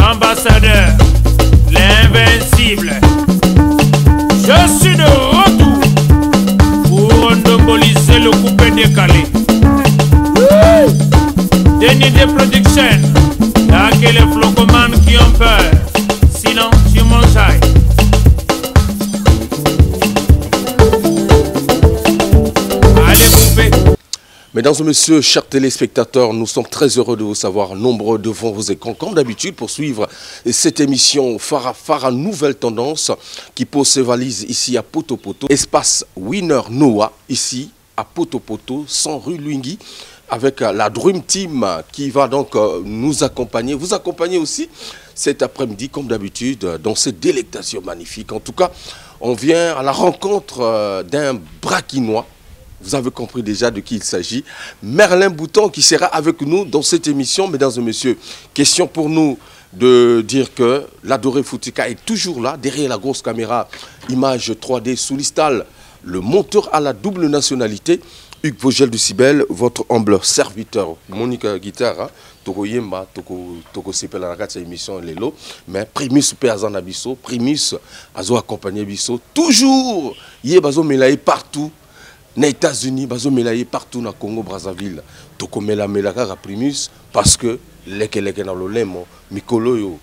L'ambassadeur, l'invincible. Je suis de retour pour endoboliser le coupé décalé. Denis de production, y'a que les flocomanes qui ont peur. Sinon, tu mangeailles. Allez, coupé. Mesdames et messieurs, chers téléspectateurs, nous sommes très heureux de vous savoir nombreux devant vos écrans, comme d'habitude, pour suivre cette émission Farah Nouvelle Tendance qui pose ses valises ici à Poto Poto. Espace Winner Noah, ici à Poto Poto, 100 rue Luingui, avec la Dream Team qui va donc nous accompagner, vous accompagner aussi cet après-midi, comme d'habitude, dans cette délectation magnifique. En tout cas, on vient à la rencontre d'un Braquinois. Vous avez compris déjà de qui il s'agit. Merlin Bouton qui sera avec nous dans cette émission. Mesdames et messieurs, question pour nous de dire que l'adoré Foutika est toujours là, derrière la grosse caméra, image 3D sous l'istal, le monteur à la double nationalité, Hugues Vogel du Cibel, votre humble serviteur. Monique Guitare, Toko Yemba, Toko Sepel à la émission Lelo, mais Primus Peazan Abisso, Primus Azo accompagné Bisso, toujours, Yebazo Melaye partout. Les États-Unis, bazo melaye partout na Congo Brazzaville. Toko mela kaka Primus parce que leke na lolemo mikolo yo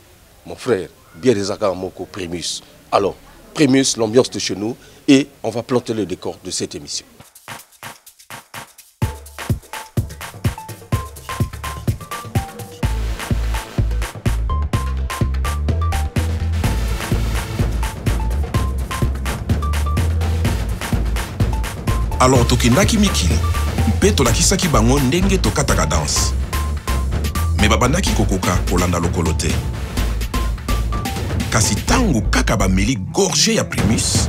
mon frère bien des akara moko Primus. Alors Primus, l'ambiance de chez nous et on va planter le décor de cette émission. Alors tokendaki mikili mpe tolakisaki bango ndenge tokataka danse me babandaki kokoka kolanda lokolo te kasi tango kaka bameli gorge ya Primus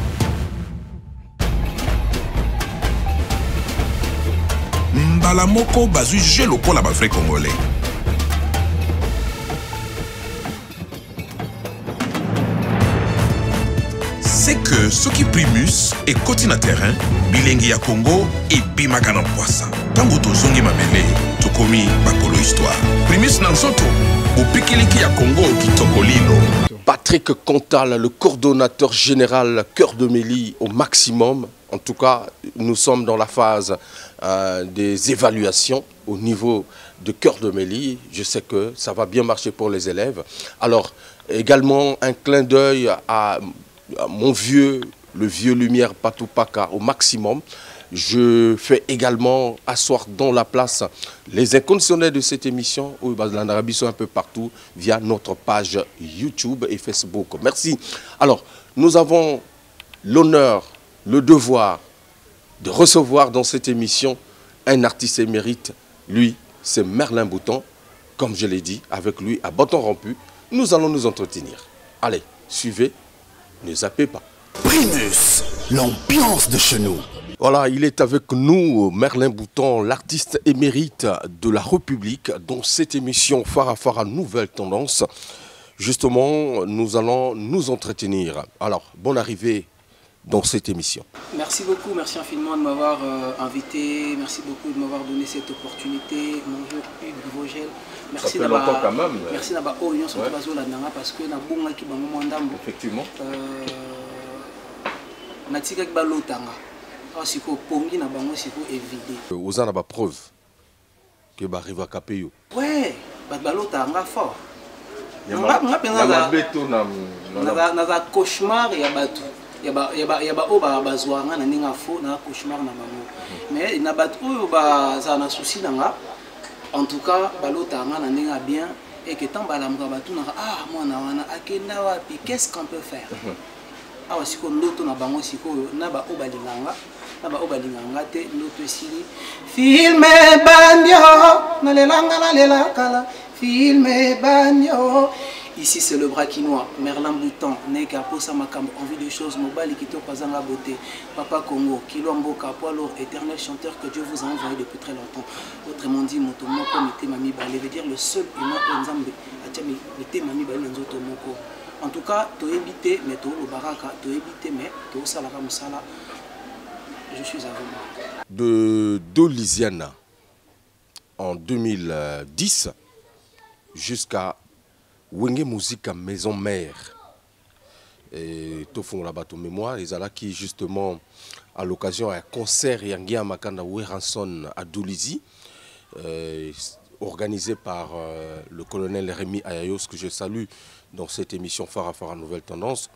mbala moko bazwi je lokola bavrai congolais. C'est que ce qui Primus est côté na terrain, bilingi ya Congo et bimaka na poisa. Tango tozongi mabele, tokomi bakolo histoire. Primus na nsoto, opikiliki ya Congo kitokolino. Patrick Contal, le coordonnateur général Cœur de Mélie au maximum. En tout cas, nous sommes dans la phase des évaluations au niveau de Cœur de Mélie. Je sais que ça va bien marcher pour les élèves. Alors, également un clin d'œil à mon vieux, le vieux Lumière Patoupaka au maximum. Je fais également asseoir dans la place les inconditionnels de cette émission, où l'Arabie sont un peu partout, via notre page YouTube et Facebook. Merci. Alors, nous avons l'honneur, le devoir de recevoir dans cette émission un artiste émérite. Lui, c'est Merlin Bouton. Comme je l'ai dit, avec lui, à bâton rompu, nous allons nous entretenir. Allez, suivez. Ne zappez pas. Primus, l'ambiance de chez nous. Voilà, il est avec nous, Merlin Bouton, l'artiste émérite de la République, dans cette émission Farah Nouvelle Tendance. Justement, nous allons nous entretenir. Alors, bonne arrivée dans cette émission. Merci beaucoup, merci infiniment de m'avoir invité. Merci beaucoup de m'avoir donné cette opportunité. Mon vieux Hugues Vogel. Merci ça fait longtemps quand même. Merci d'abord au Union surtout parce que na bonga ki bango mandambo. Effectivement. Natika ki balotanga. Siko pongi na bango siko évidé. Oza na ba preuve que ba arrive à Kapeyo. Ouais, balotanga fort. Nga penza beto na cauchemar ya batu. Yaba oba bazwanga na ninga fo na cauchemar na bango. Mais na batu oyo ba za na souci nanga. En tout cas, balotanga na ninga bien et que tant balamuka batu na ah mwana wana akenda wapi, qu'est-ce qu'on peut faire? Ah siko ndoto na bango siko na ba obalinganga. Naba obalinganga te ndoto sili filme bandio na lelanga na lelakala filme bandio. Ici c'est le Braquinois, Merlin Bouton, Neka Posa Makambo, envie de choses, Mobali Kito Pazanga Beauté, Papa Congo, Kilombo Kapoalo, éternel chanteur que Dieu vous a envoyé depuis très longtemps. Autrement dit, Motomoko, Mete Mami Balé, veut dire le seul humain Nzambe, Atiami, Mete Mami Balé, Nzoto Moko. En tout cas, tu es évité, mais tu es baraka, tu es évité, mais tu es salaka musala. Je suis à vous. De Dolisiana en 2010 jusqu'à Wenge musique à maison mère. Et tout fond là-bas ton mémoire, ils allaient qui justement à l'occasion d'un concert Yangia Makanda Weranson à Doulizi, organisé par le colonel Rémi Ayayos, que je salue dans cette émission Farafara Nouvelle Tendance,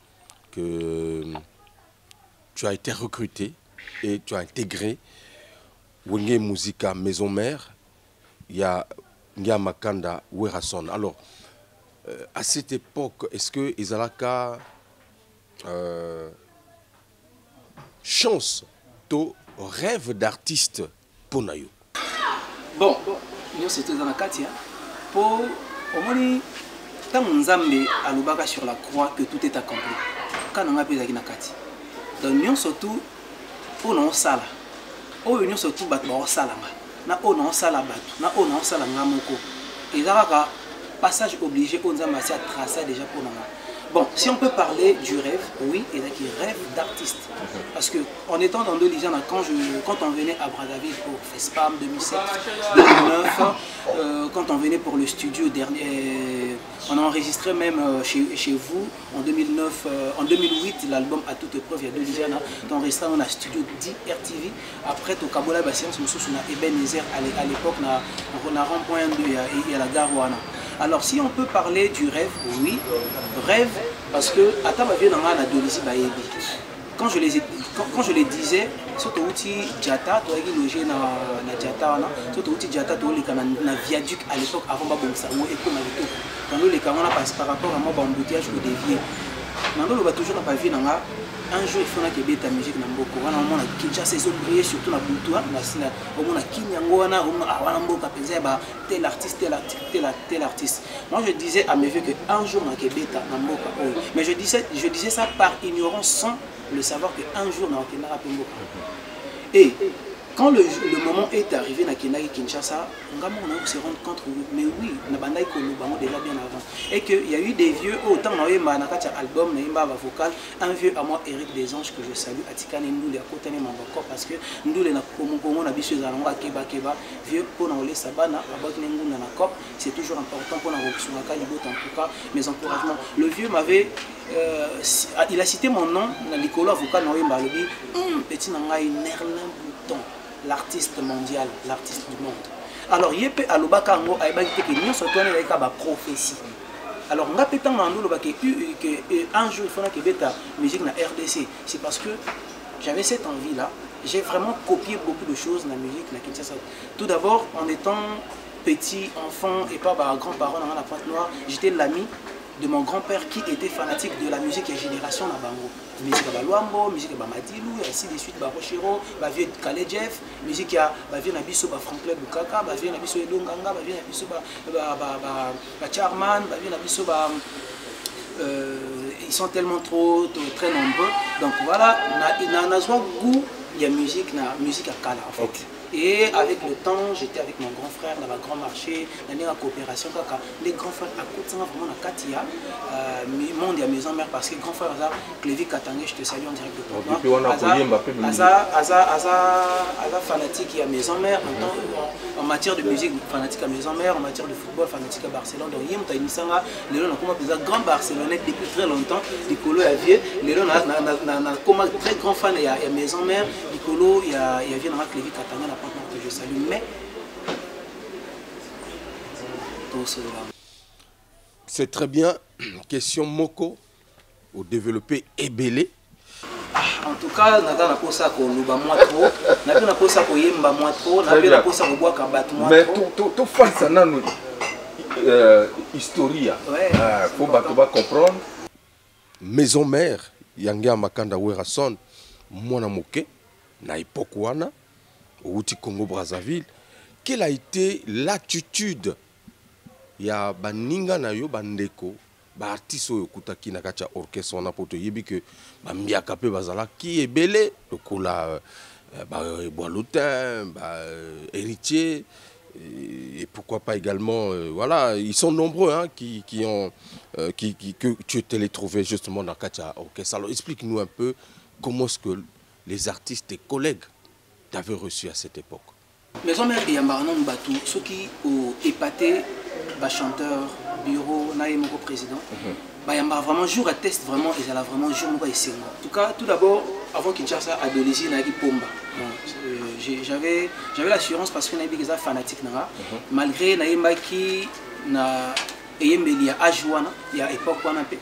que tu as été recruté et tu as intégré Wenge Musica Maison Mère, il y a Yangia Makanda Weranson. Alors, à cette époque, est-ce que Izalaka chance, to rêve d'artiste pour Nayo? Bon, nous c'était dans la Katia. Pour au moins, tant Nzambe à l'Ubaka sur la croix que tout est accompli. Quand on a pu aller dans la Katia. Donc nous surtout pour nous sala. Oh nous surtout bat ba sala na oh non sala bat na oh non sala ngamoko. Et là passage obligé pour Nzambe à tracer déjà pour nous. Bon, si on peut parler du rêve, oui, il y a qui rêve d'artiste. Parce que en étant dans deux lycées, quand on venait à Brazzaville pour FESPAM 2007, 2009, quand on venait pour le studio dernier, on a enregistré même chez vous en 2009, en 2008, l'album À toute épreuve, il y a deux lycées, on a enregistré dans le studio d'RTV. Après, au Kabola, on a Ebenezer à l'époque, on a rond-point il y a la gare Wana. Alors si on peut parler du rêve, oui, rêve, parce que quand je les disais, surtout outil Djata, tu as logé dans Djata, surtout outil Djata, tu as na viaduc à l'époque avant Babongsa, ou Eko Malito. Dans le cas par rapport à moi, embouteillage ou dévié. Dans le toujours pas vu un jour il faut que ta musique na mboko wana mona kinja saison briller surtout na Buntua na sina au mona kinyango wana wana mboka penza ba tel artiste. Moi je disais à mes vieux que un jour na kebeta na mboka mais je disais ça par ignorance sans le savoir que un jour na okenda pe mboka. Et quand le moment est arrivé na Kenaki Kinshasa, on a se rendre compte mais oui, na bandai ko nous déjà bien avant et que il y a eu des vieux autant na yema na kati album na yemba vocal, un vieux à moi Eric Desanges que je salue Atikane Ndoule à côté de Mamboko parce que Ndoule na Kongo na biso za longa keba vieux pour na ole sabana abak nguna na cop, c'est toujours important pour na rokusungaka libot en tout cas mes encouragements. Le vieux m'avait il a cité mon nom na likolo avocat na yemba lobi petit na ngai Nerlin Bouton, l'artiste mondial, l'artiste du monde. Alors, il y a un lobakango a été que nous sommes tournés avec la prophétie. Alors, on a pété un jour il faut que bêta musique na RDC. C'est parce que j'avais cette envie-là. J'ai vraiment copié beaucoup de choses dans la musique na Kinshasa. Tout d'abord, en étant petit enfant et pas grand-parent dans la Pointe Noire, j'étais l'ami de mon grand-père qui était fanatique de la musique et génération à Bango. Musique à Baluambo, musique à Bamadilou, et ainsi de suite, Barochiro, Bavieux Kalejef, musique à Bavieux Nabiso, Franklin Bukaka, Bavieux Nabiso Edonganga, Bavieux Nabiso Charman, Bavieux Nabiso ils sont tellement très nombreux. Donc voilà, il y a un goût, il y a musique à Kala en fait. Okay. Et avec le temps, j'étais avec mon grand frère dans le grand marché, dans la coopération. Les grands frères à côté, vraiment à Katia, monde à maison mère parce que grand frère Clévi Katangé, je te salue en direct de Portnoy. Aza fanatique à maison mère en matière de musique, fanatique à maison mère, en matière de football, fanatique à Barcelone. Donc il y a un grand Barcelonais depuis très longtemps. Nicolo est vieux, il y a un très grand fan à maison mère. Nicolo, il y a Clévi Katangé. Que je salue, mais c'est très bien. Question Moko au développé Ebélé. En tout cas, on a pas ça qu'on nous bat moins trop, on a pas ça qu'on yemba moins trop, on a pas ça qu'on boit qu'à battre moins trop. Mais tout face à nous historia. Faut comprendre. Maison mère, Yangia Makanda Weranson, Mwana Moke, na époque wana. Au Congo Brazzaville, quelle a été l'attitude ya baninga na yo bandeko ba artiste oyo kutaki na kacha orchestre na poto yebi que ba mbiaka pe bazala ki ebele lokola ba Boiloutin, ba Héritier et pourquoi pas également voilà, ils sont nombreux hein, que tu te les trouvais justement dans kacha orchestre. Alors explique-nous un peu comment est-ce que les artistes et collègues t'avais reçu à cette époque. Maison mère et Yambarnon Batou, ceux qui ont épaté, chanteur, bureau, ngai mon président. Bah y a vraiment jour à test vraiment et ça a vraiment jour moi ici. En tout cas, tout d'abord avant Kinshasa à Dolisie na Pomba. J'avais l'assurance parce que na bi des fanatique na malgré na yembaki na yembeli ya ajwana ya époque wana pe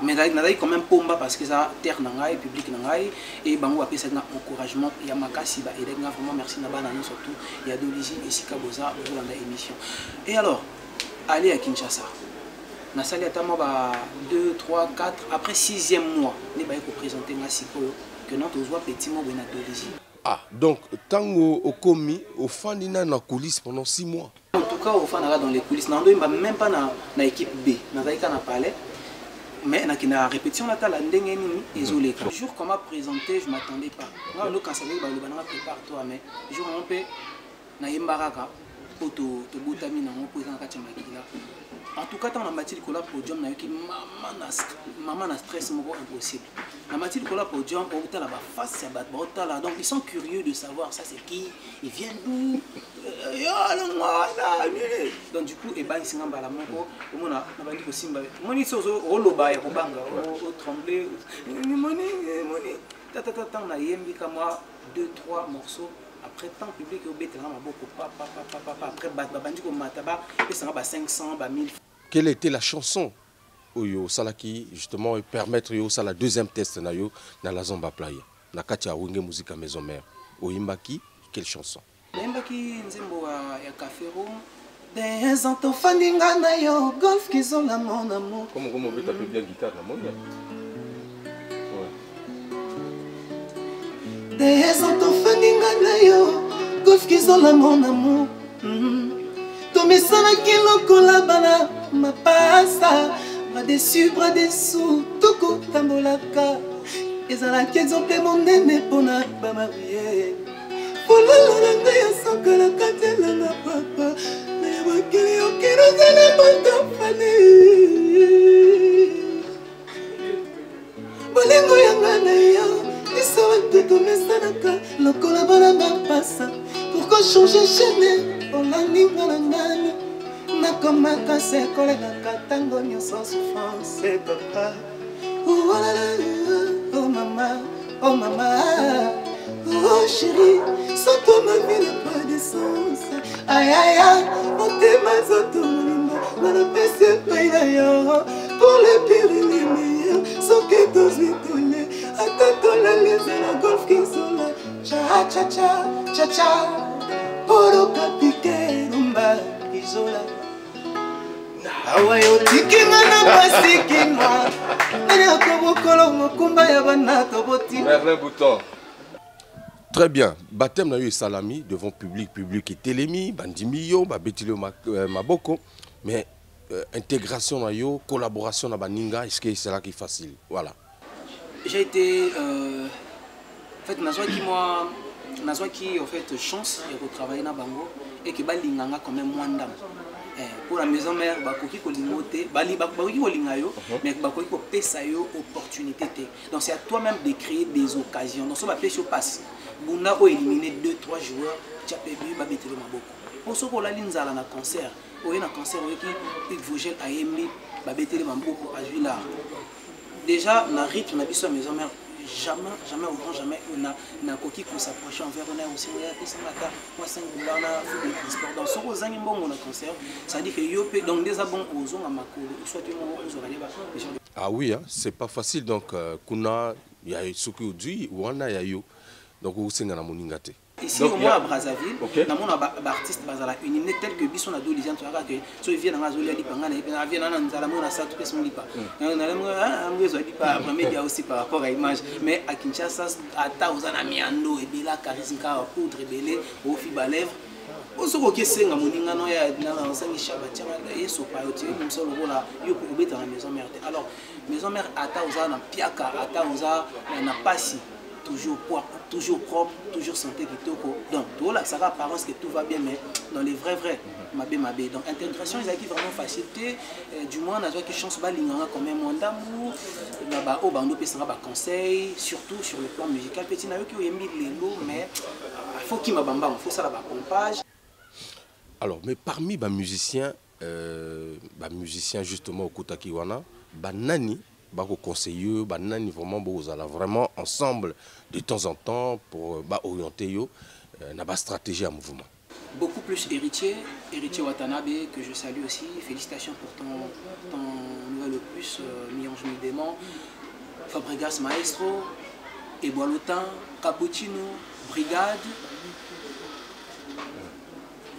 mais nadayi quand même Pomba parce que ça terre nangai public nangai et bango apesa na encouragement ya makasi ba et vraiment merci na bana surtout ya Dolisie et Sikaboza pour la émission. Et alors aller à Kinshasa na sali atama ba 2 3 4 après 6e mois ne ba ko présenter na sikoyo que non tozwa petit mot na Dolisie. Ah donc tango okomi au fandina na coulisses pendant 6 mois. En tout cas au fandina dans les coulisses nando même pas na équipe B na zaika na palais. Mais na répétition là la ndenge nini isolé. Le jour qu'on m'a présenté, je m'attendais pas. Moi le quand ça veut le banana prépare-toi mais jour on peut na yembaraka poto to butami na on présent ka tchamakila. En tout cas dans la matière de la podium na yoki maman na stress moko impossible. La matière de la podium au tala ba face ya bat ba donc ils sont curieux de savoir ça c'est qui, il vient d'où. Donc du coup et ba isinga mbala moko omona na bandi ko simba. Moni sozo o loba ya kobanga o trembler. Moni tata na yembi ka moi 2 3 morceaux. Après tant public au bétela ma beaucoup après bandi ko mataba et ça va 500 ba 1000. Quelle était la chanson Oyo Salaki justement permettre yo ça la deuxième test na yo na la Zomba Playa na katia wenge musique à maison mère Oyimbaki quelle chanson Oyimbaki nzembo ya Cafero des enfants faninga na yo golf qui sont la mon amour comment on peut taper bien guitare na monia des enfants faninga na yo golf qui sont la mon amour Tomisana kilo kolabana ma pasta ma dessus bras dessous toko tambolaka ezala exemple mon nene pona ba marié polala nanga ya sokala katela na papa na bakili okero zana bota fane bolingo yanga na yo isawa tomisana ka lokola bana ba pasa pourquoi changer chemin Olandinga na nani nakomaka se kolega katango nyonso souffrance papa oh mama oh chérie sans toi ma vie n'a pas de sens aïe aïe aïe motema zoto molingo nana pese paina yo pour les pires et les meilleurs soki tozwi tole ata tolaleza na golf kinsola cha cha cha cha cha Poro kapike rumba izola Awayo tikima na basikima Nanya komokolo mokumba ya bana toboti Merlin Bouton. Très bien, baptême na yo salami devant public et télémi, bandimiyo, babetilo maboko, mais intégration na yo, collaboration na baninga, est-ce que c'est là qui est facile? Voilà. J'ai été en fait Nazwa qui en fait chance de travailler na bango et que balinganga quand même moins d'âme. Pour la maison mère bakoki ko lingote bakoki ko lingayo mais bakoki ko pesa yo opportunité té. Donc c'est à toi-même de créer des occasions. Donc ça va pêcher passe. Bunda ko éliminer 2 3 joueurs, tu as perdu ba betelo maboko. Pour ce ko la linzala na concert, o na concert qui Vogel a aimé ba betelo maboko à Juila. Déjà na rythme na biso maison mère jamais autant jamais on a coquille pour s'approcher envers on a aussi moi 5 dollars na foot de transport dans ce aux années bon on a concert ça dit que yopé donc des abons aux on a makolo soit tu ah oui hein, c'est pas facile donc kuna ya soki odui wana ya yo donc o senga na moninga te ici au moins à Brazzaville na mon artiste bazala une tel que biso na dolisian tu vois que so vient na zoli ali panga na vient na nzala mona sa tout person lipa na na mwezo ali pa premier ya aussi par rapport à image mais à Kinshasa ata uzana miando et bila charisme ka poudre belé au fi ba lèvre osoko kesenga moninga no ya na sangi shabatia yeso pa yote mso lokola yo ko beta na maison mère alors maison mère ata uzana piaka ata uzana na pasi toujours propre, toujours santé kitoko. Donc, tout là, ça va apparence que tout va bien, mais dans les vrais, mabé. Donc, intégration, ils ont vraiment facilité. Du moins, on a qui chance balinganga quand même moins d'amour. Là-bas, au bando, on a conseil, surtout sur le plan musical. Petit n'a eu qui ont mis les mots, mais il faut qu'il m'a bamba, il faut ça là-bas pompage. Alors, mais parmi les musiciens musicien justement au Koutakiwana, nani conseiller, nani vraiment vous allez vraiment ensemble de temps en temps pour orienter yo na stratégie à mouvement. Beaucoup plus héritier Watanabe que je salue aussi. Félicitations pour ton nouvel opus Mi-Ange Mi-Démon. Fabregas Maestro, Eboalotin, Cappuccino, Brigade.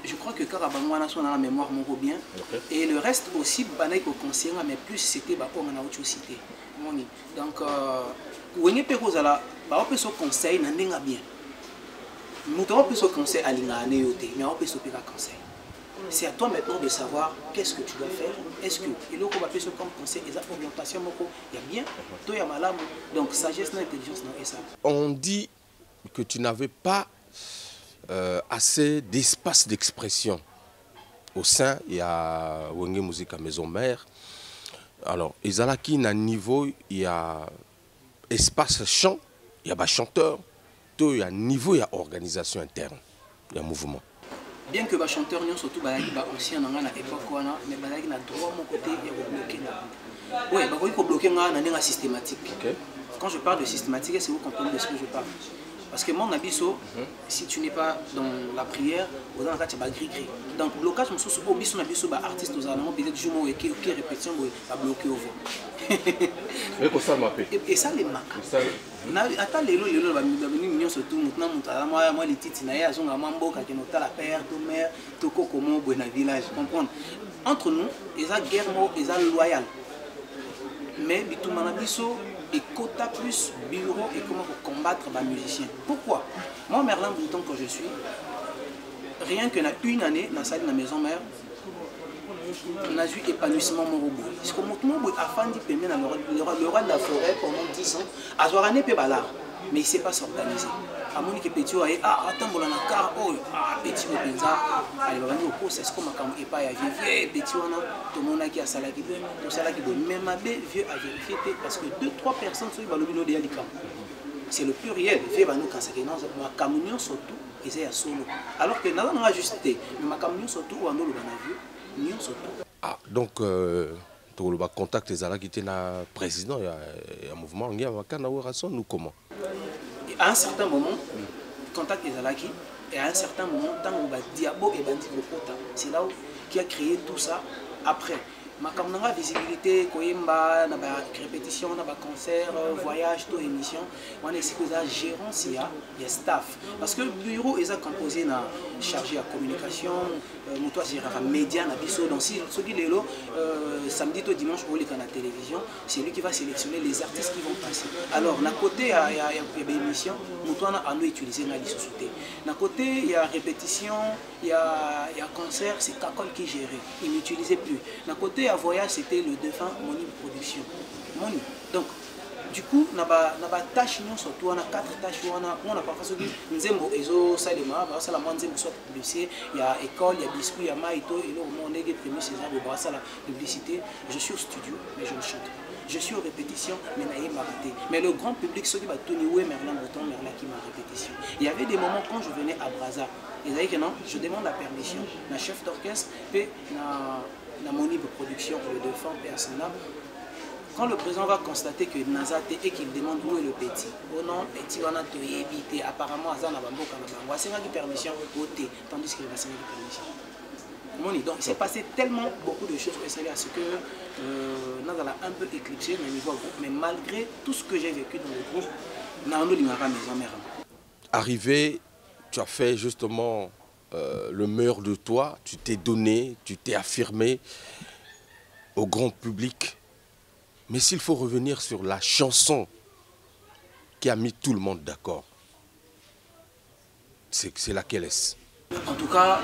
Je crois que Karabangwana sont dans la mémoire mon bien. Okay. Et le reste aussi, Banaïko conseiller, mais plus c'était on a autre cité. Donc, où est-ce que vous allez ce conseil n'a bien. Nous avons ce conseil à l'ingénieuse, mais on peut se faire conseil. C'est à toi maintenant de savoir qu'est-ce que tu dois faire. Est-ce que il y a comme conseil, il y a orientation, il y a bien, il y a mal. Donc, sagesse, intelligence, et ça. On dit que tu n'avais pas assez d'espace d'expression au sein il y a Wenge Musique à Maison Mère. Alors ezalaki na niveau il y a espace chant, il y a chanteur, il y a niveau il y a organisation interne, il y a mouvement. Bien que les chanteurs surtout aussi en époque mais balaki na droit mon côté il y a bloqué là. Oui, il faut bloquer na systématique. Okay. Quand je parle de systématique, c'est vous comprenez de ce que je parle. Parce que mon abisso, si tu n'es pas dans la prière, vous avez un gris-gris. Donc, blocage, je suis obligé de artiste aux allemands, peut-être je vais qui répétition, va bloquer au vent. Et ça, les marques. Attends, les lots, les surtout, maintenant, moi, les titres, ils ont un mambo, qui ont la père, ta mère, toko, comment, bon, village. Comprendre. Entre nous, ils ont guerre, ils ont loyal. Mais, tout mon abisso, et quota plus bureau et comment combattre les musiciens. Pourquoi? Moi, Merlin Bouton, que je suis, rien que une année, dans la salle de la maison mère, on a eu épanouissement mon robot. Parce que mon robot a fait le roi de la forêt pendant 10 ans, à Zoarané peut balar, mais il ne sait pas s'organiser. À mon équipe petit, attends, on a un car, petit au penza, allez, on va nous poser, c'est comme un et pas à vivre, petit, on a tout le monde qui a salaki, tout ça qui doit même vieux à vérifier, parce que 2-3 personnes sont dans le bino de Alicam. C'est le pluriel, vieux va nous cancer, non, ma camion surtout, et c'est à solo. Alors que nous avons ajusté, mais ma camion surtout, on a le banavieux, nous surtout. Ah, donc, tu as contact les Alaks qui étaient président, il y a un mouvement, il y a un ou comment? À un certain moment, contact les Alaki, et à un certain moment, tant on va Diabo et Bandi Lokota. C'est là qui a créé tout ça après. Ma caméra visibilité, Koyemba, répétition, concert, voyage, tout émission. On est ici que gérance, il y a staff. Parce que le bureau est composé na chargé à communication, moi c'est un média na biso. Donc si ce qui est là, samedi au dimanche au à la télévision, c'est lui qui va sélectionner les artistes qui vont passer. Alors d'un côté il y a des émissions, nous on a utilisé la société. D'un côté il y a répétition, il y a concert, c'est Kakol qui gérait, il n'utilisait plus. D'un côté à voyage, c'était le défunt Moni Production. Moni. Donc, du coup, on a tâche surtout, on a 4 tâches, on a parfois ce qui nous aime Ezo, Salema, la publicité, il y a école, il y a biscuit, il y a maïto, et là on est premier César, la publicité. Je suis au studio, mais je ne chante pas. Je suis aux répétitions, mais n'a pas arrêté. Mais le grand public, ceux qui va Tony Oué, Merlin Breton, Merlin qui m'a répétition. Il y avait des moments quand je venais à Brazza, ils avaient que non, je demande la permission, la chef d'orchestre, puis la monnaie de production pour le défunt personnel. Quand le président va constater que Nazate et qu'il demande où est le petit, oh non, petit on a tout évité, apparemment Azan a bambo kanabangwa, c'est une permission votée, tandis qu'il va signer une permission. Donc il s'est passé tellement beaucoup de choses à ce que Nazal a un peu éclipsé au niveau groupe, mais malgré tout ce que j'ai vécu dans le groupe, Nando Limara Maison Mère. Arrivé, tu as fait justement le meilleur de toi, tu t'es donné, tu t'es affirmé au grand public. Mais s'il faut revenir sur la chanson qui a mis tout le monde d'accord, c'est laquelle est-ce? En tout cas,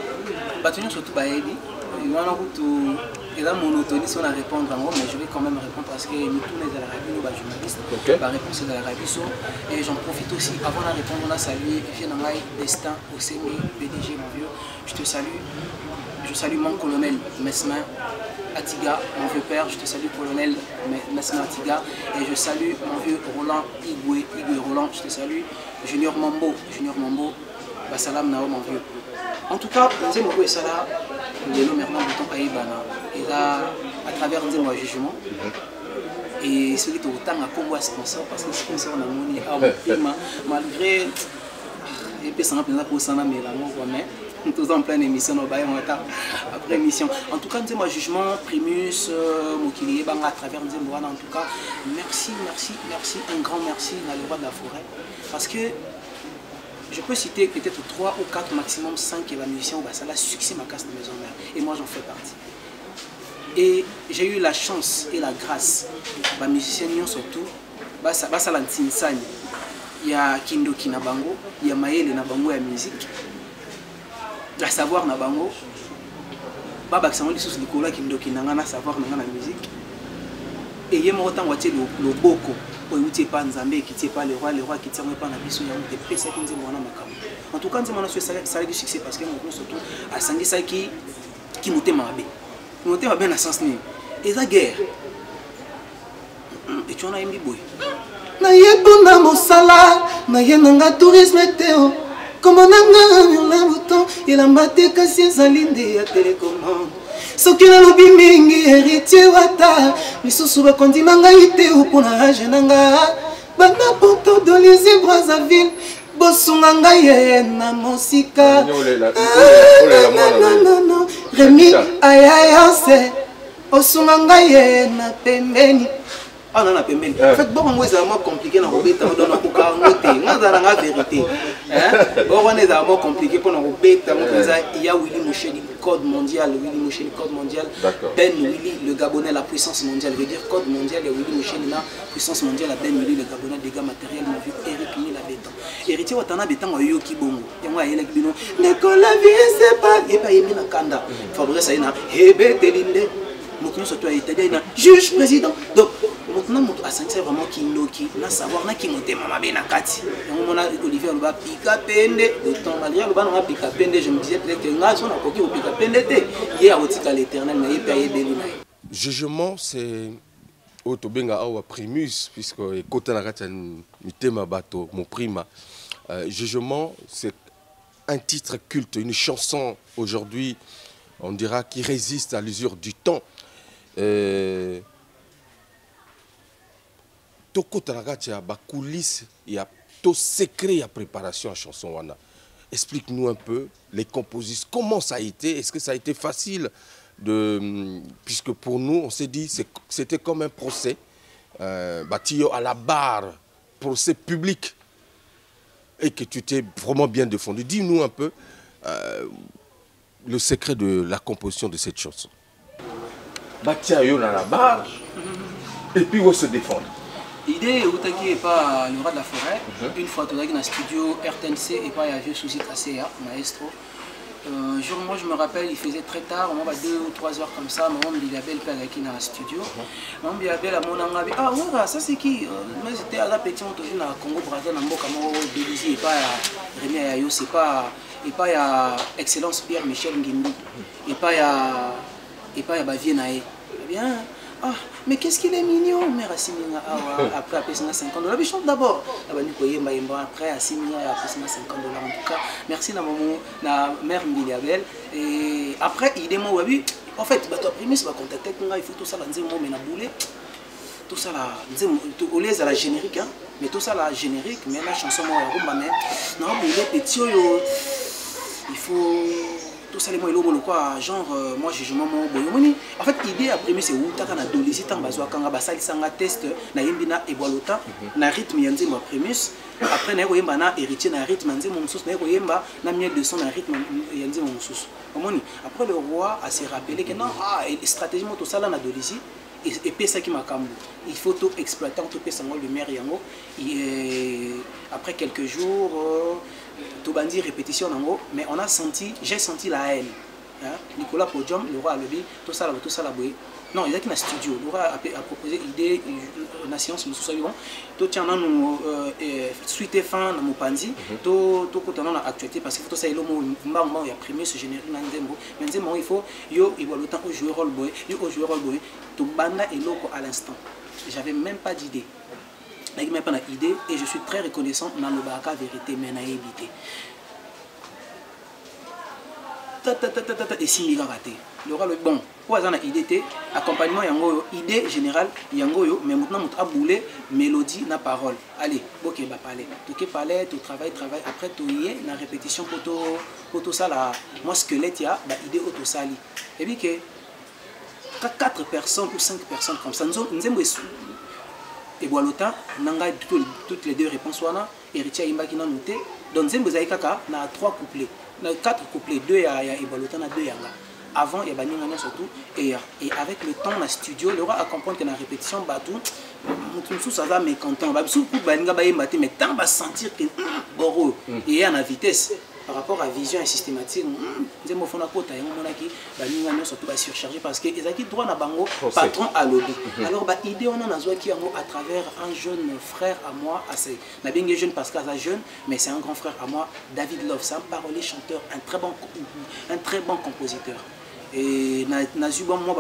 surtout il y a monotonie si on a répondre mais je vais quand même répondre parce que nous tous les journalistes, la réponse est de la Rabiso. Et j'en profite aussi, avant de répondre, on a salué Destin, Osemi, PDG, mon vieux. Je te salue. Je salue mon colonel Mesmin Atiga, mon vieux père. Je te salue colonel Mesmin Atiga. Et je salue mon vieux Roland Igwe Roland. Je te salue. Junior Mambo, Bassalam Nao, mon vieux. En tout cas, c'est mon vieux Salah. Lélo Merlin Bouton Aïbana. Et là, à travers un jugement, et celui qui est autant à Congo à sponsor, parce que sponsor on a monnaie malgré et puis ça n'a pas pour ça mais là mais tous en pleine émission après émission. En tout cas, moi jugement Primus Mokili Banga à travers Nzemboana. En tout cas, merci, un grand merci dans le roi de la forêt, parce que je peux citer peut-être 3 ou 4 maximum 5 musiciens où ça a succès ma casse de maison mère, et moi j'en fais partie. Et j'ai eu la chance et la grâce, les musiciens surtout, ça l'antinsani. Il y a Kindoki Nabango, il y a Maël Nabango et musique, la savoir Nabango, Baba Samuel sous Nicolas Kindoki Nangana savoir Nangana musique, et il y a autant voiture le Boko, où il pas Nzambé, qui tient pas le roi qui tient pas Nabiso, il y a des PC qui nous ont. En tout cas, on a fait du succès parce que nous surtout à Sangisa qui nous témabé. Nous avons bien la sens ni. Et la guerre. Et tu en as un boy. Na yebona mosala, na yenanga tourisme teo. Comme on a un bouton, il a maté kasi ezalinde ya télécommande. Soki na lobi mingi héritier wata, misusu bakondima ngai te opona age nanga. Bana poto de les Brazzaville, bosunga ngai na mosika. Non, Rémi ayayance, osunga ngai na pembeni. Ah non, pembeni. En fait, bon, moi, c'est vraiment compliqué dans le bête, dans le boucan, la vérité. Bon, c'est vraiment compliqué pour le bête. Il y a Willy Moucheli, code mondial, Willy Moucheli, code mondial. Ben Willy, le Gabonais, la puissance mondiale. Je veux dire, code mondial, et Willy Moucheli, la puissance mondiale, Ben Willy, le Gabonais, dégâts matériels, m'a vu Eric Ni la béton. Héritier, Watana béton, à Yoki Bongo. Et moi, il y a Bino, Nicolas, c'est pas, il n'y a pas Yémina Kanda. Fabrice Aïna, Hébé, Telinde. Nous surtout à l'Italie, juge président. Donc, maintenant, nous avons vraiment Kindoki, nous savoir qui nous demande à Kati. On a Olivier Luba Pika Pende, autant malgré Luba n'a Pika Pende, je me disais peut-être que nous avons un Pika Pende. Hier, à l'éternel, mais il paye des lunes. Jugement, c'est Otobenga Awa Primus, puisque côté la rate, thème bateau, mon prima. Jugement, c'est un titre culte, une chanson aujourd'hui, on dira, qui résiste à l'usure du temps. Toko Tanagati a coulisses, il y a tout secret à préparation à chanson wana. Explique-nous un peu les compositions, comment ça a été, est-ce que ça a été facile de, puisque pour nous on s'est dit c'était comme un procès, bâti à la barre, procès public, et que tu t'es vraiment bien défendu. Dis-nous un peu le secret de la composition de cette chanson. Batia yo dans la barre et puis on se défend. L'idée est pas le roi de la forêt. Une fois tu as dans le studio RTNC et pas il y a vieux souci KCA maestro. Jour moi je me rappelle il faisait très tard, on va 2 ou 3 heures comme ça, maman me dit la belle père qui dans le studio. Maman me dit la belle à mon angabi. Ah ouais ça c'est qui? Moi c'était à la petite on toujours dans Congo Brazza dans Mboka mo Belize et pas Rémi Ayayo, c'est pas et pas ya excellence Pierre Michel Ngimbi et pas ya Bavienae. Eh bien, ah, mais qu'est-ce qu'il est mignon, mère Assimina. Après, à payer $50. Je chante d'abord. Après, Assimina, à payer $50. En tout cas, merci à ma mère Mbiliabel. Et après, il demande, oui, en fait, tu as primé, tu vas contacter, il faut tout ça, mais na boulé. Tout ça, au lieu de la générique, hein, mais tout ça, la générique, mais la chanson, non, boulé, petit, il faut. Tout ça, les mots, genre, moi, je joue en fait, l'idée après, c'est où tu as un adolescent, tu as un test, tu as un rythme, tu as un prémisse. Après, tu as un héritier, tu as un rythme, tu as un miel de son, tu as un rythme, tu as un sous. Après, le roi a se rappelé que non, stratégiquement, tout ça, là, un adolescent. Et puis ça qui m'a camé. Il faut tout exploiter, tout peut s'envoyer le maire yango. Et après quelques jours, tout bandit répétition yango, mais on a senti, j'ai senti la haine. Nicolas Podium, le roi a levé, tout ça là, non, il est dans le studio. Le roi a proposé l'idée, la science, nous sommes tout tient dans nos suite et fin dans nos panzi, tout côté dans l'actualité parce que tout ça il y a primé ce générique dans Nzembo. Mais Nzembo il faut il voit le temps où jouer rôle boy, tout banda et loco à l'instant. J'avais même pas d'idée. J'avais même pas d'idée et je suis très reconnaissant dans le baraka vérité mais n'a évité. Et si il a raté. Le roi le bon. a une idée, accompagnement, idée générale, mais maintenant, on a boulé, mélodie, na parole. Allez, ok, bah parler. Tu parler, tu travailles, après tu y es, la répétition pour tout ça, là, moi, squelette, il y a, bah, idée, auto sali. Et puis que, 4 personnes ou 5 personnes comme ça, nous avons et voilà, toutes les 2 réponses, héritier Imbaki n'a noté. Donc, nous avons 3 couplets, 4 couplets, 2 à Ebalota, 2 à avant, il y a Baningana surtout, et avec le temps, dans le studio, le roi a compris que dans la répétition, ça va mécontent. Mais tant va sentir que il y a une vitesse par rapport à la vision systématique. Nous avons fait un côté, nous surtout surchargé parce qu'ils ont droit à bango patron à lobby. Alors, l'idée, on a à travers un jeune frère à moi, je suis jeune parce qu'il est jeune, mais c'est un grand frère à moi, David Love, c'est un parolier chanteur, un très bon compositeur. Et Nazuba, moi,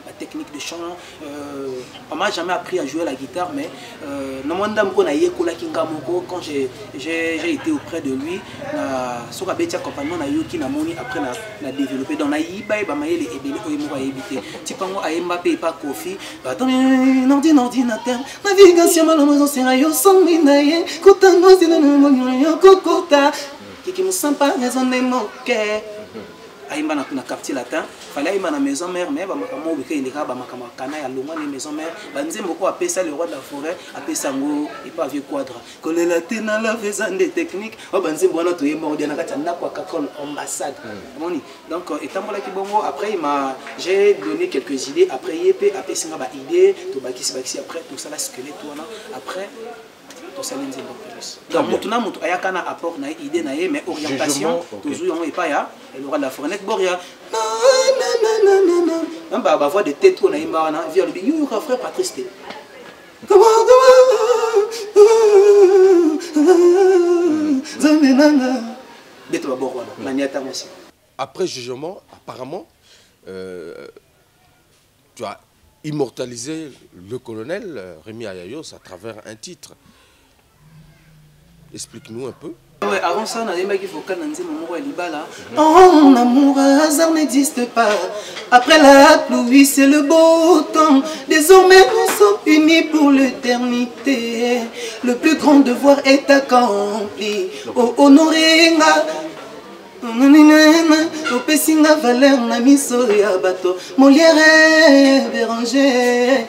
la technique de chant. On m'a jamais appris à jouer la guitare, mais quand j'ai été auprès de lui, sur après développé dans la ordinateur navigation malheureusement c'est yo sanminaye kutano zino kokota qui me sent pas raison de moquer aïmba na quartier latin fallait aïmba na maison mère mais ba makamo bika ileka ba makamo kana ya longwa ni maison mère ba nzembo ko apesa le roi de la forêt apesa ngo ipa vieux quadra kolela tena la faisant des techniques ba nzembo na to yemba odena kata na kwa kakol ambassade moni donc etambola ki bongo après j'ai donné quelques idées après yep apesa nga ba idée to bakisi après tout ça la squelette wana après donc maintenant mutu ayakana apport na idée na mais orientation toujours on est pas ya le roi de la forêt boria non ba voix de tête on a imba na via le yo frère Patrice comment après jugement apparemment tu as immortalisé le colonel Rémi Ayayos à travers un titre. Explique-nous un peu. Ouais, avant ça, on a dit qu'il faut qu'on ait mon Libala. En amour, hasard n'existe pas. Après la pluie, c'est le beau temps. Désormais, nous sommes unis pour l'éternité. Le plus grand devoir est accompli. Honoré, Opesinga valeur na miso ya bato. Molière Béranger,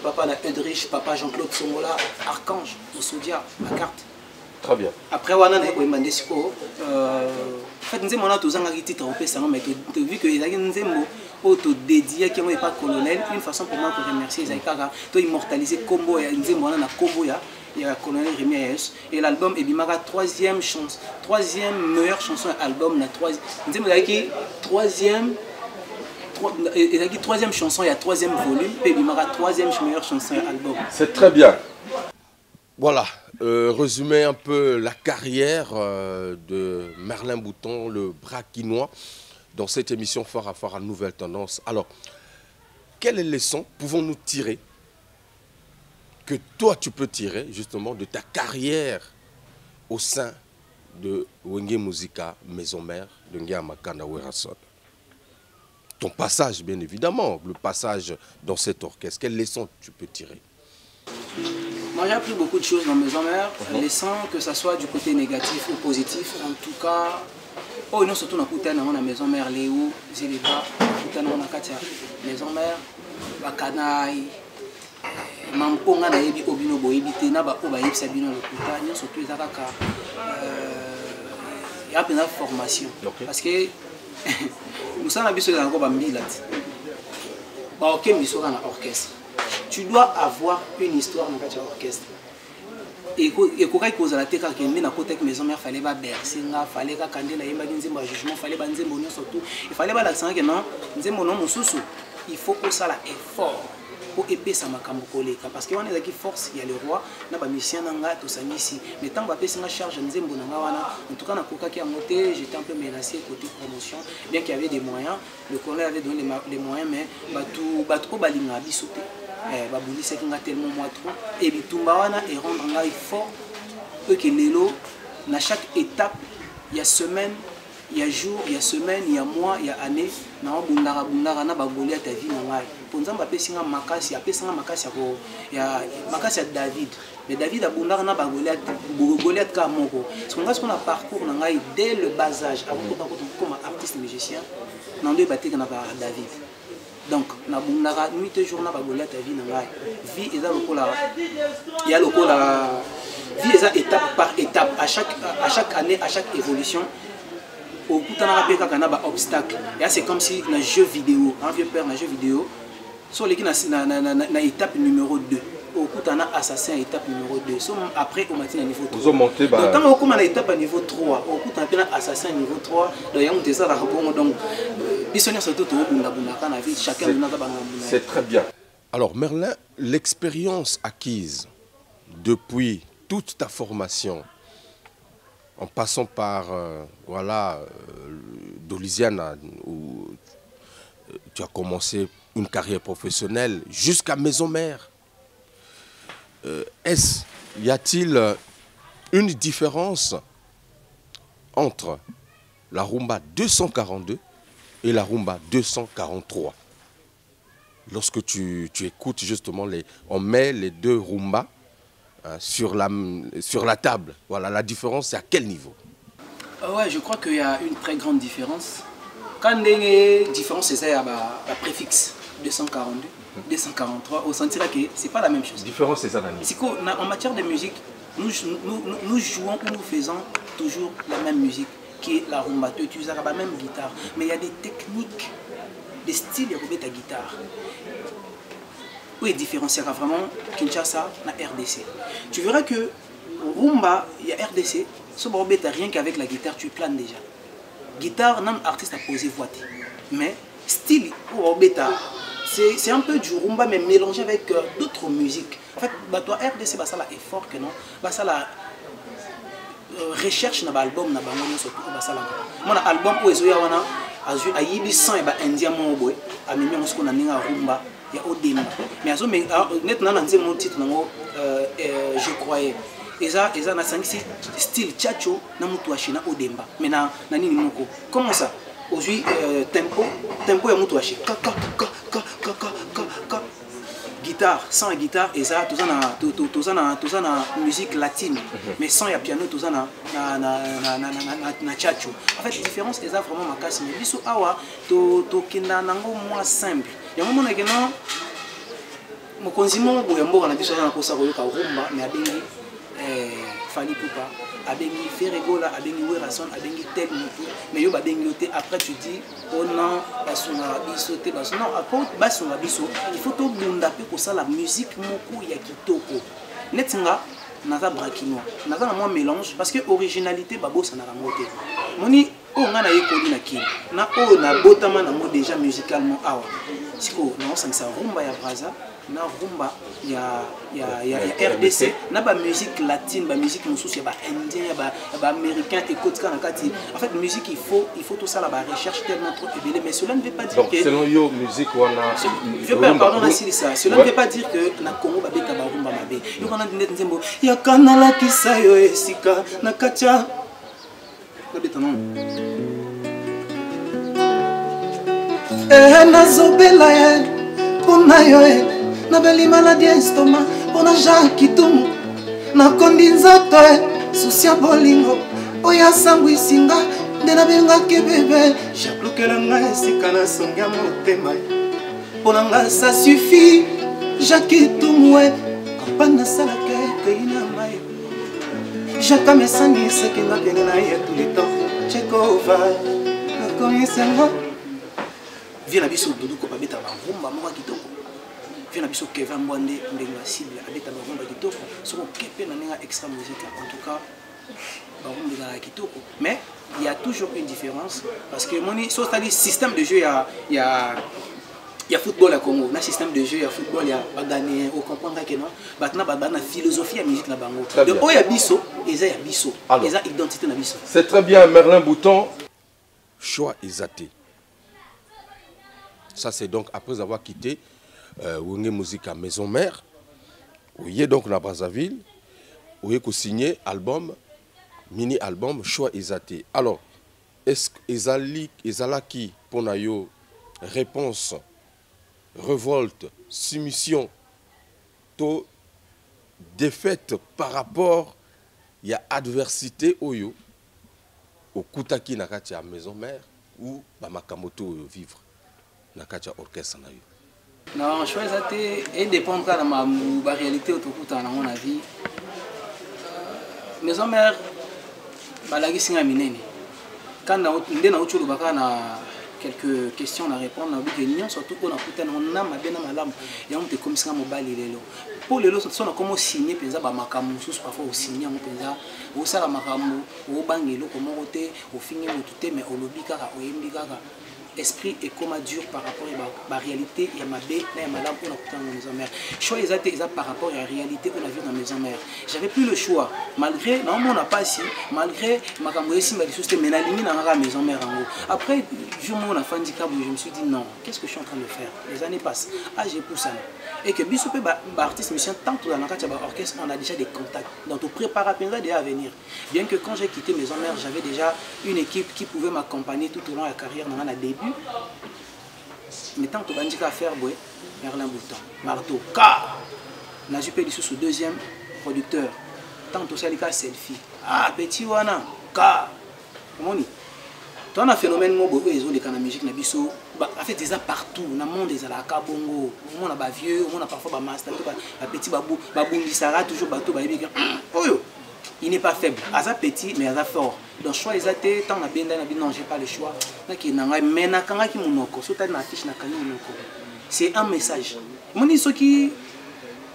papa la Eudrich, papa Jean-Claude Songola, Archange, Osoudia, ma carte. Très bien. Après wana na koyemba siko fait nzembo na tozanga ki titre opesa mais tu vu que ezaki nzembo auto dédié qui est pas colonel, une façon pour moi de remercier Zaikaka to immortaliser combo ya nzembo na combo ya colonel Rémi Ayayos et l'album ebimaka troisième meilleure chanson album na troisième nzembo ezaki troisième chanson, il y a troisième volume, puis il y aura troisième meilleure chanson album. C'est très bien. Voilà, résumer un peu la carrière de Merlin Bouton, le Brakinois, dans cette émission Phare à Nouvelle Tendance. Alors, quelles leçons pouvons-nous tirer, que toi tu peux tirer justement de ta carrière au sein de Wenge Musica, Maison Mère, de Ngiamakanda Werason? Ton passage, bien évidemment, le passage dans cet orchestre, quelles leçons tu peux tirer? Moi j'ai appris beaucoup de choses dans Maison Mère, leçons que ce soit du côté négatif ou positif, en tout cas, non surtout dans la Maison Mère, Léo, Zéléba, dans la Maison Mère, Bakanaï, Mamponga na yebi obino boyebi te na ba oba yebi sabino lokuta, non surtout les akaka, il y a plein de formation, parce que nous sommes habitués à orchestre. Tu dois avoir une histoire dans l'orchestre. Et quand il la tête, il Maison Mère, fallait pas bercer, fallait pas candidater, jugement, fallait pas surtout. Il fallait pas l'accent que non, il faut que ça effort. Pour épée ça m'a parce que on est qui force il y a le roi na ba mission nanga to samisi mais tant ba pesa na charge nzembo nanga wana en tout cas na koka qui a monté j'étais un peu menacé côté promotion bien qu'il y avait des moyens le colonel avait donné les moyens mais batu balinga bisoté ba bulisa kinga tellement moi trop et bitumba wana et rendre ngai fort que lelo na chaque étape il y a semaine il y a jour, il y a semaine, il y a mois, il y a année, na bundara na bagoliath ta vie na ngai. Pour nzamba pesinga makasi, apesanga makasi ya makasi ya David. Mais David a bundara na bagoliath ka moko. Ce qu'on a parcours na ngai dès le bas âge, avant comme artiste musicien, na ndo batika na David. Donc na bundara nuit et jour na bagoliath ta vie na ngai. Vie eza lokola il y a lokola vie eza étape par étape à chaque année, à chaque évolution. Au bout d'un obstacle, c'est comme si dans jeu vidéo, un vieux père dans jeu vidéo, sur l'équipe na étape numéro 2. Au bout d'un assassin étape numéro 2. Après, on matin à niveau 3. Vous montez, donc, quand on commence à l'étape à niveau 3, au bout d'un assassin niveau 3, donc, c'est très bien. Alors, Merlin, l'expérience acquise depuis toute ta formation, en passant par voilà, d'Olusiana, où tu as commencé une carrière professionnelle, jusqu'à Maison Mère. Y a-t-il une différence entre la rumba 242 et la rumba 243? Lorsque tu écoutes justement, on met les deux rumbas sur la table. Voilà, la différence, c'est à quel niveau? Ouais, je crois qu'il y a une très grande différence. Quand il y a une différence, c'est la préfixe 242, 243. On sentira que ce n'est pas la même chose. Différence, c'est ça, en matière de musique, nous jouons ou nous faisons toujours la même musique, qui est la rumba. Tu utilises la même guitare. Mais il y a des techniques, des styles de ta guitare. Oui, différenciera vraiment Kinshasa et RDC. Tu verras que rumba, il y a RDC, ce tu rien qu'avec la guitare, tu planes déjà. Guitare, non artiste a posé voix. Mais style, c'est un peu du rumba, mais mélangé avec d'autres musiques. En fait, toi, RDC, ça est fort que non. Ça la recherche dans l'album, mon album où il y a 100 indien, a mis rumba. Il y a Odemba. Mais maintenant, mon titre, je croyais. Et ça, style Tchacho, Namutouachi, na Odemba. Mais nani moko. Comment ça? Aujourd'hui, tempo est Mutouachi. Guitare, sans guitare, et ça, tout ça na musique latine. Mais sans y piano, tout ça na Tchacho. En fait, la différence, c'est vraiment ma casse. Mais biso awa, to kina nango moins simple. Il y a un moment où mon consument est un peu plus rumba, mais abengi Fali Poupa, abengi Ferregola, abengi Werason, abengi tel mutu, mais yo babengi yote. Après tu dis oh non, basuna biso te basuna. Après basuna biso, il faut tout bundaper pour ça la musique moko ya kitoko. Netinga naza brakinois, naza na moi mélange parce que originalité babo ça na rangote. Moni oh on a école na kili, na oh na botama na moi déjà musicalement awa. Siko non ça rumba ya braza. Na rumba ya RDC na ba musique latine ba musique mususu ya ba indien ya ba américain écoute kana kati. En fait musique il faut tout ça la ba recherche tellement trop ébélé, mais cela ne veut pas dire donc, que selon yo musique wana je peux pardon na ça cela ne veut pas dire que na Congo ba beta ba rumba mabe yo kana net nzembo ya kana la kisa yo esika na katia ba beta non nazobela ye pona yo na beli maladie estoma pona Jacques Tumu na kondi nzoto susia bolingo oya sangwisinga nde nabengaki bebe jablukela nga esika na songa motema pona nga ça suffit Jacques Tumu kampana salaka ekei na mai Jacques mesani seke nga kende na ye tous les temps Tchekova nakomisengo vie na biso dudu ko babeta ba rumba moko kitoko. Vie na biso Kevin Mwande ndenga cible abeta ba rumba kitoko. Soko kepe na nenga extra musique en tout cas ba rumba na kitoko. Mais il y a toujours une différence parce que moni so c'est-à-dire système de jeu il y a football à Congo, na système de jeu il y a football il y a bagane au comprendre que non. Batna na philosophie à musique na bango. De oya biso eza ya biso. Eza identité na biso. C'est très bien Merlin Bouton. Choix Ezaté. Ça, c'est donc après avoir quitté Wenge Musique à Maison Mère, où il est donc dans Brazzaville, où il a signé album, mini-album Choix Ezaté. Alors, est-ce ezalaki pour nayo réponse, révolte, soumission, to défaite par rapport il y a adversité oyo au kutaki nakati ya maison mère ou ba makamoto vivre nakati ya orchestre na yo. Non, choix et dépend de ma réalité autour de mon avis. Maison mère, balagi singa minene. Quand on a quelques questions à répondre, on a dit surtout qu'on a on a ma bien malam et on te comme ça mobile lelo. Pour les autres, on a comment signer penza ba makamu sous parfois au signer mon penza au sala makamu au bangelo comment roter au finir tout mais au lobby kaka au yembi kaka. Esprit et comment dur par rapport à la réalité et à ma belle et à madame on a écouté dans la maison mère. Choix exact par rapport à la réalité qu'on a vu dans la maison mère. J'avais plus le choix. Malgré, non, on n'a pas si, malgré ma camouesse, ma dissocié, mais la limite dans la maison mère en haut. Après, je me suis dit non, qu'est-ce que je suis en train de faire? Les années passent. Ah, j'ai poussé. Et que Bissopé, artiste, musicien, tant que dans l'orchestre, on a déjà des contacts. Donc, on prépare déjà à venir. Bien que quand j'ai quitté maison mère, j'avais déjà une équipe qui pouvait m'accompagner tout au long de la carrière dans la début. Mais tant que tu as faire Merlin Bouton, Marteau, car n'a pas dit sous deuxième producteur. Tant que tu as selfie. Ah, petit wana, car comment on dit? Tu as un phénomène de la musique, en fait, déjà partout, dans le monde, il y a Kabongo, on a vieux, on a parfois master, petit babou, babou, toujours bateau, il n'est pas faible, il est petit, mais il est fort. Donc, choix exacté, tant que tu as dit non, je n'ai pas le choix. C'est un message.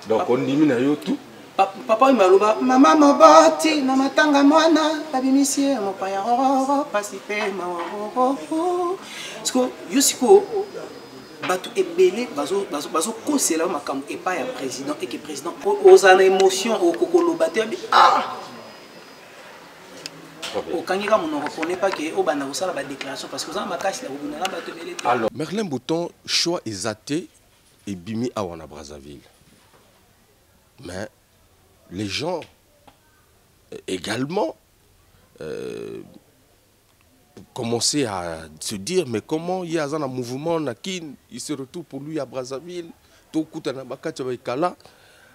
Donc, on dit tout. Papa il m'a dit maman moboti na matanga mwana babimisie mopaya roro pasipe ma parce que yosiko batu ebele bazo kosela makambo epa ya président et que président ozana émotion au kokolo bater ah au kangika mon ne reconnaît pas que au bana osala ba déclaration parce que ozana makasi la bubunela batu ebele. Alors Merlin Bouton choix ezaté et bimi à wana Brazzaville. Mais les gens également commençaient à se dire mais comment il y a un mouvement Nakin, il se retrouve pour lui à Brazzaville,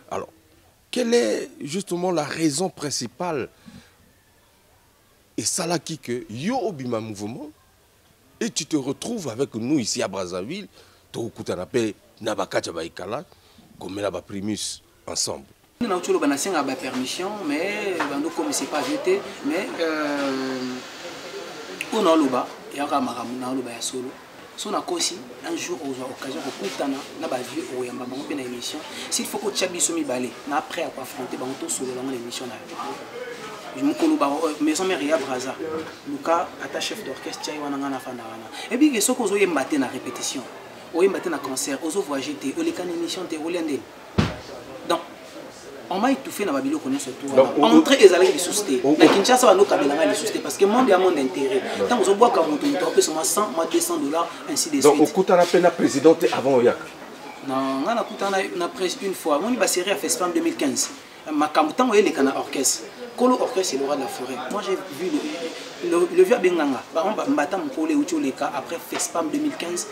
alors quelle est justement la raison principale et ça là qui que yo obima mouvement et tu te retrouves avec nous ici à Brazzaville, comme la primus ensemble. Nous avons la permission, mais comme c'est pas jeté, mais on a l'oba, il y a un solo. Si on a aussi un jour aux occasions au Koutana, on a vu au Yamba, on a une émission. S'il faut que Tchabi Somi balé, après à affronter, on a solo dans l'émission. Je me connais maison mère ya Braza. Luka ata chef d'orchestre Tchaï Wanangana Fanarana. Et puis, ce qu'on a battu dans répétition, on a battu dans concert, on a voyagé, on a une émission, on a une donc, on m'a étouffé dans Babylone qu'on est surtout. Entrée et allées les soustés. La Kinshasa va nous caber les soustés parce que le monde est à mon intérêt. Tant que on boit comme on peut seulement 100, moi $200, ainsi de suite. Donc, au coup, on a peine à présidenter avant Oyak. Non, on a presque une fois. On a série à FESPAM 2015. Ma camutan est les canards orchestre. Kolo orchestre c'est le roi de la forêt. Moi j'ai vu le vieux Benganga. On battant mon collègue Ucholeka après FESPAM 2015.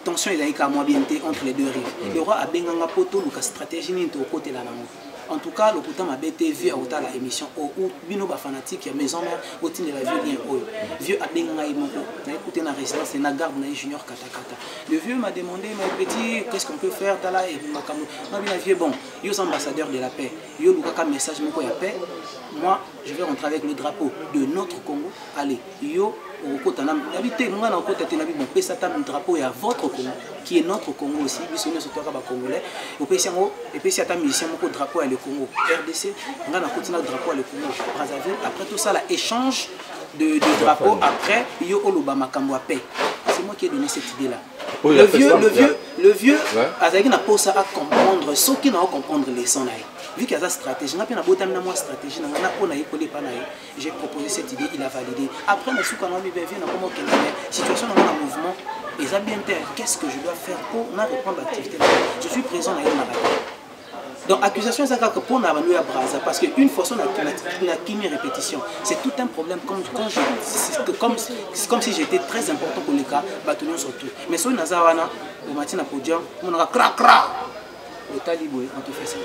Tension est à moi bien entre les deux rives. Le roi a Benganga poto la stratégie ni au côté là. En tout cas, le couteau m'a bêté vu à la émission où Bino ba fanatique ya maison mère au de la vieux bien haut. Vieux a Benganga et mon n'a écouté dans la résidence et na garde na junior katakata. Le vieux m'a demandé mais petit qu'est-ce qu'on peut faire là et makamu. Ma bien vieux bon, yo ambassadeur de la paix. Yo lukaka message moko ya paix. Moi, je vais rentrer avec le drapeau de notre Congo. Allez, yo au côté na habité moi na côté na bon pesa ta drapeau et à votre Congo qui est notre Congo aussi, biso nous sommes ba congolais. Au pesa ngo et pesa ta musicien moko drapeau à le Congo. RDC, on a côté na drapeau à le Congo. Brazzaville, après tout ça là échange de drapeaux après yo oloba makambo à paix. C'est moi qui ai donné cette idée là. Le vieux Azaki n'a pas ça à comprendre, ceux qui n'ont pas comprendre les sons là. Vu qu'il y a une stratégie, j'ai proposé cette idée, il a validé. Après, je suis quand même situation dans le mouvement, ils ont bien terre. Qu'est-ce que je dois faire pour répondre à l'activité? Je suis présent à Marathon. Donc accusation c'est que pour na banu ya braza parce que une fois on a kimi répétition. C'est tout un problème comme si j'étais très important pour les cas batunion surtout. Mais sur nazawana au matin à podium on a cra le talibou on te fait ça.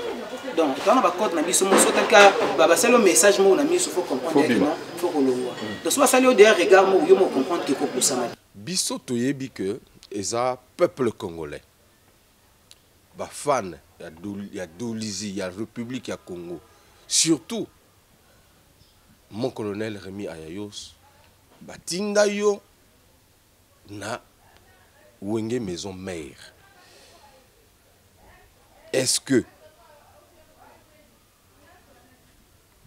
Donc quand on va code na biso mo sotel ka baba c'est le message mo na miso faut comprendre que non faut que le voit. Donc soit ça le derrière regard mo yo mo comprendre que ko pour ça. Biso toyebi que eza peuple congolais. Ba fan il y a Dolizi, il y a République, il y a Congo. Surtout, mon colonel Rémi Ayayos, Batinda yo na Wenge maison mère. Est-ce que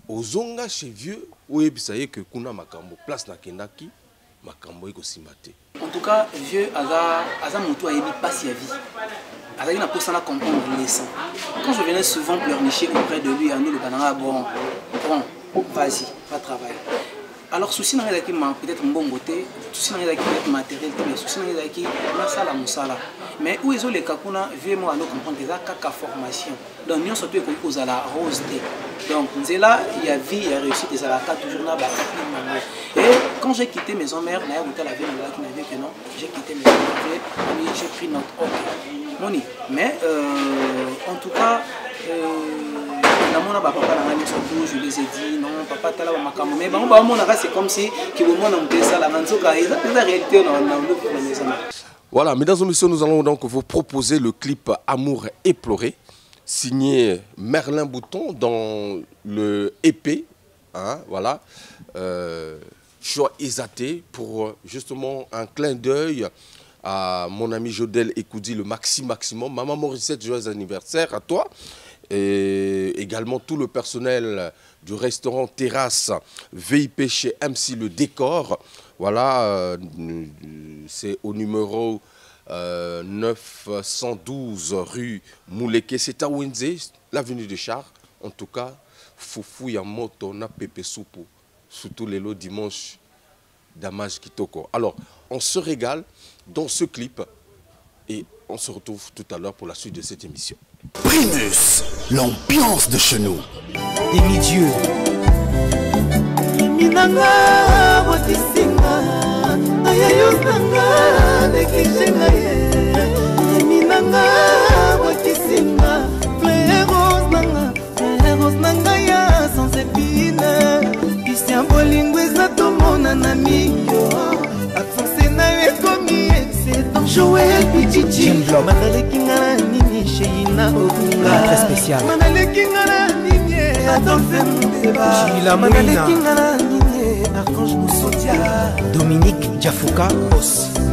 Ozonga chez vieux, ou ebisaye que kuna makambo place na kendaki, makambo eko simate. En tout cas, vieux aza moto ayebi passe ya vie. Il a pour comprendre les sangs. Quand je venais souvent pleurnicher auprès de lui, à nous le banana, bon, vas-y, va travailler. Alors, souci n'a rien peut-être un bon côté, souci n'a rien peut-être matériel, mais souci n'a rien qui masala musala. Mais où est-ce les kakuna, vieux moi à nous comprendre des caca formation. Donc, nous sommes tous à la rose. Donc, là, il y a vie, il y a réussite, et ça la toujours là, et quand j'ai quitté maison mère, la vie qui m'avait que non, j'ai quitté maison mère, j'ai pris notre ordre. Moni. Mais en tout cas, je les ai dit, non, papa, tu as la maman. Mais c'est comme si voilà, mesdames et messieurs, nous allons donc vous proposer le clip Amour éploré, signé Merlin Bouton dans le EP. Hein, voilà. Choix Isaté pour justement un clin d'œil à mon ami Jodel Ekoudi, le maximum. Maman Morissette, joyeux anniversaire à toi. Et également tout le personnel du restaurant Terrasse VIP chez MC Le Décor. Voilà, c'est au numéro 912 rue Mouleke. C'est à Wenze, l'avenue de Char. En tout cas, Foufou Yamoto na Pepe Soupu. Surtout les lots dimanche d'Amage Kitoko. Alors, on se régale dans ce clip et on se retrouve tout à l'heure pour la suite de cette émission. Primus, l'ambiance de chez nous. Demi-dieu. Joël Pichichi, Manalekinga Nini Sheina Ogunga, très spécial. Manalekinga Nini Adolphe Moudeba, Manalekinga Nini Archange Moussotia, Dominique Diafouka,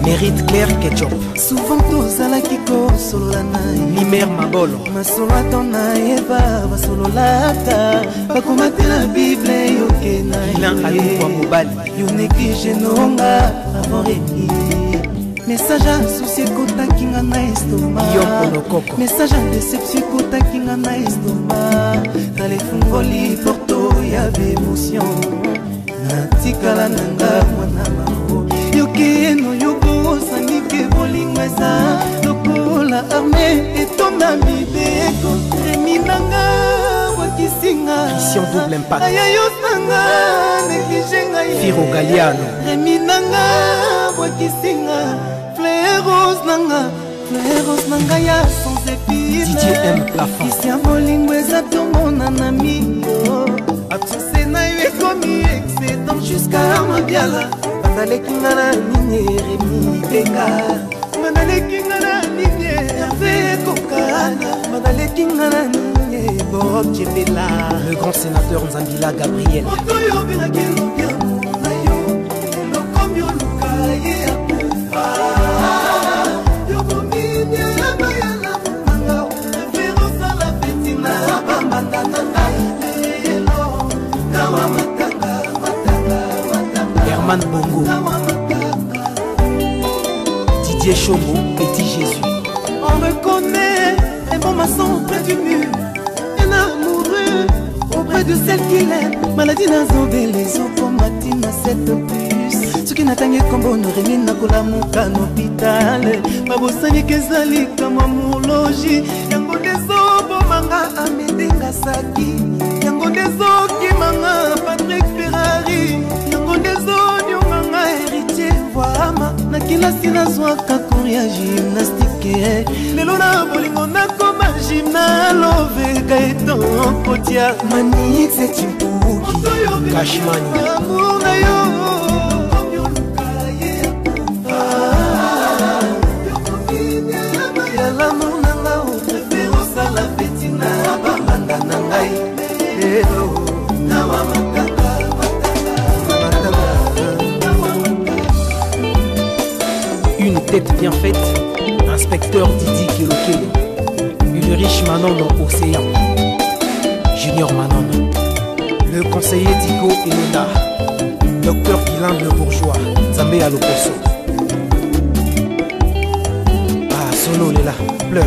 Mérite Claire Ketchup. Souvent tous à la Kiko, solo la naï. Limer Mabolo, ma solo à ton naïva, ma solo lata. Pas combattre la Bible, yokena. Il a un alou mobile. Yoneki Genonga, avant Rémi. Message à souci kota kinga na estomac. Message à déception kota kinga na estomac. Dans les fungoli porto y'avait émotion. Natikala nanga mwana mako. Yoke no yoko sanike bolingwesa. Lokola armée et ton ami beko. Remi nanga wakisinga. Christian double impact. Ayayo nanga négligé ngai. Firo Galliano. Remi nanga wakisinga. Fleurs nanga ya sans épine. DJ M Plafond. Ici à Molingo exacto mon ami. Absence na eu commis excédent jusqu'à Armadiala. Manale kingana nini Rémi Benga. Manale kingana nini Hervé Kokana. Manale kingana nini Bob Djebela. Le grand sénateur Nzambila Gabriel. Otoyo binakelo biamo na yo. Lokomyo lukaye akufa. Herman Bongo, Didier Chomo, Petit Jésus. On reconnaît un bon maçon auprès du mur, un amoureux auprès de celle qu'il aime. Maladie n'a zobé les eaux comme Matina cette puce. Ce qui n'a tangué comme bon Rémi n'a que l'amour qu'un hôpital. Ma bossani kezali comme amour logis. Yango des eaux bomanga amedenga saki yango ndezoki manga Patrick Ferrari yango ndezonyonganga héritier voama na kilasi nazwaka cours ya gymnastique lelo na bolingo nakoma gymna love Gaëtan Kotia Manix etimpuki Cashmani amour na yo l'amour nanga ou préférence à la pétina bamanda nangai hello na matanga une tête bien faite, inspecteur Didi Kelokelo, une riche Manon dans Océan, Junior Manon, le conseiller Digo Elona, docteur Guilain le bourgeois, Zambé Aloposo. Solo Léla, pleure.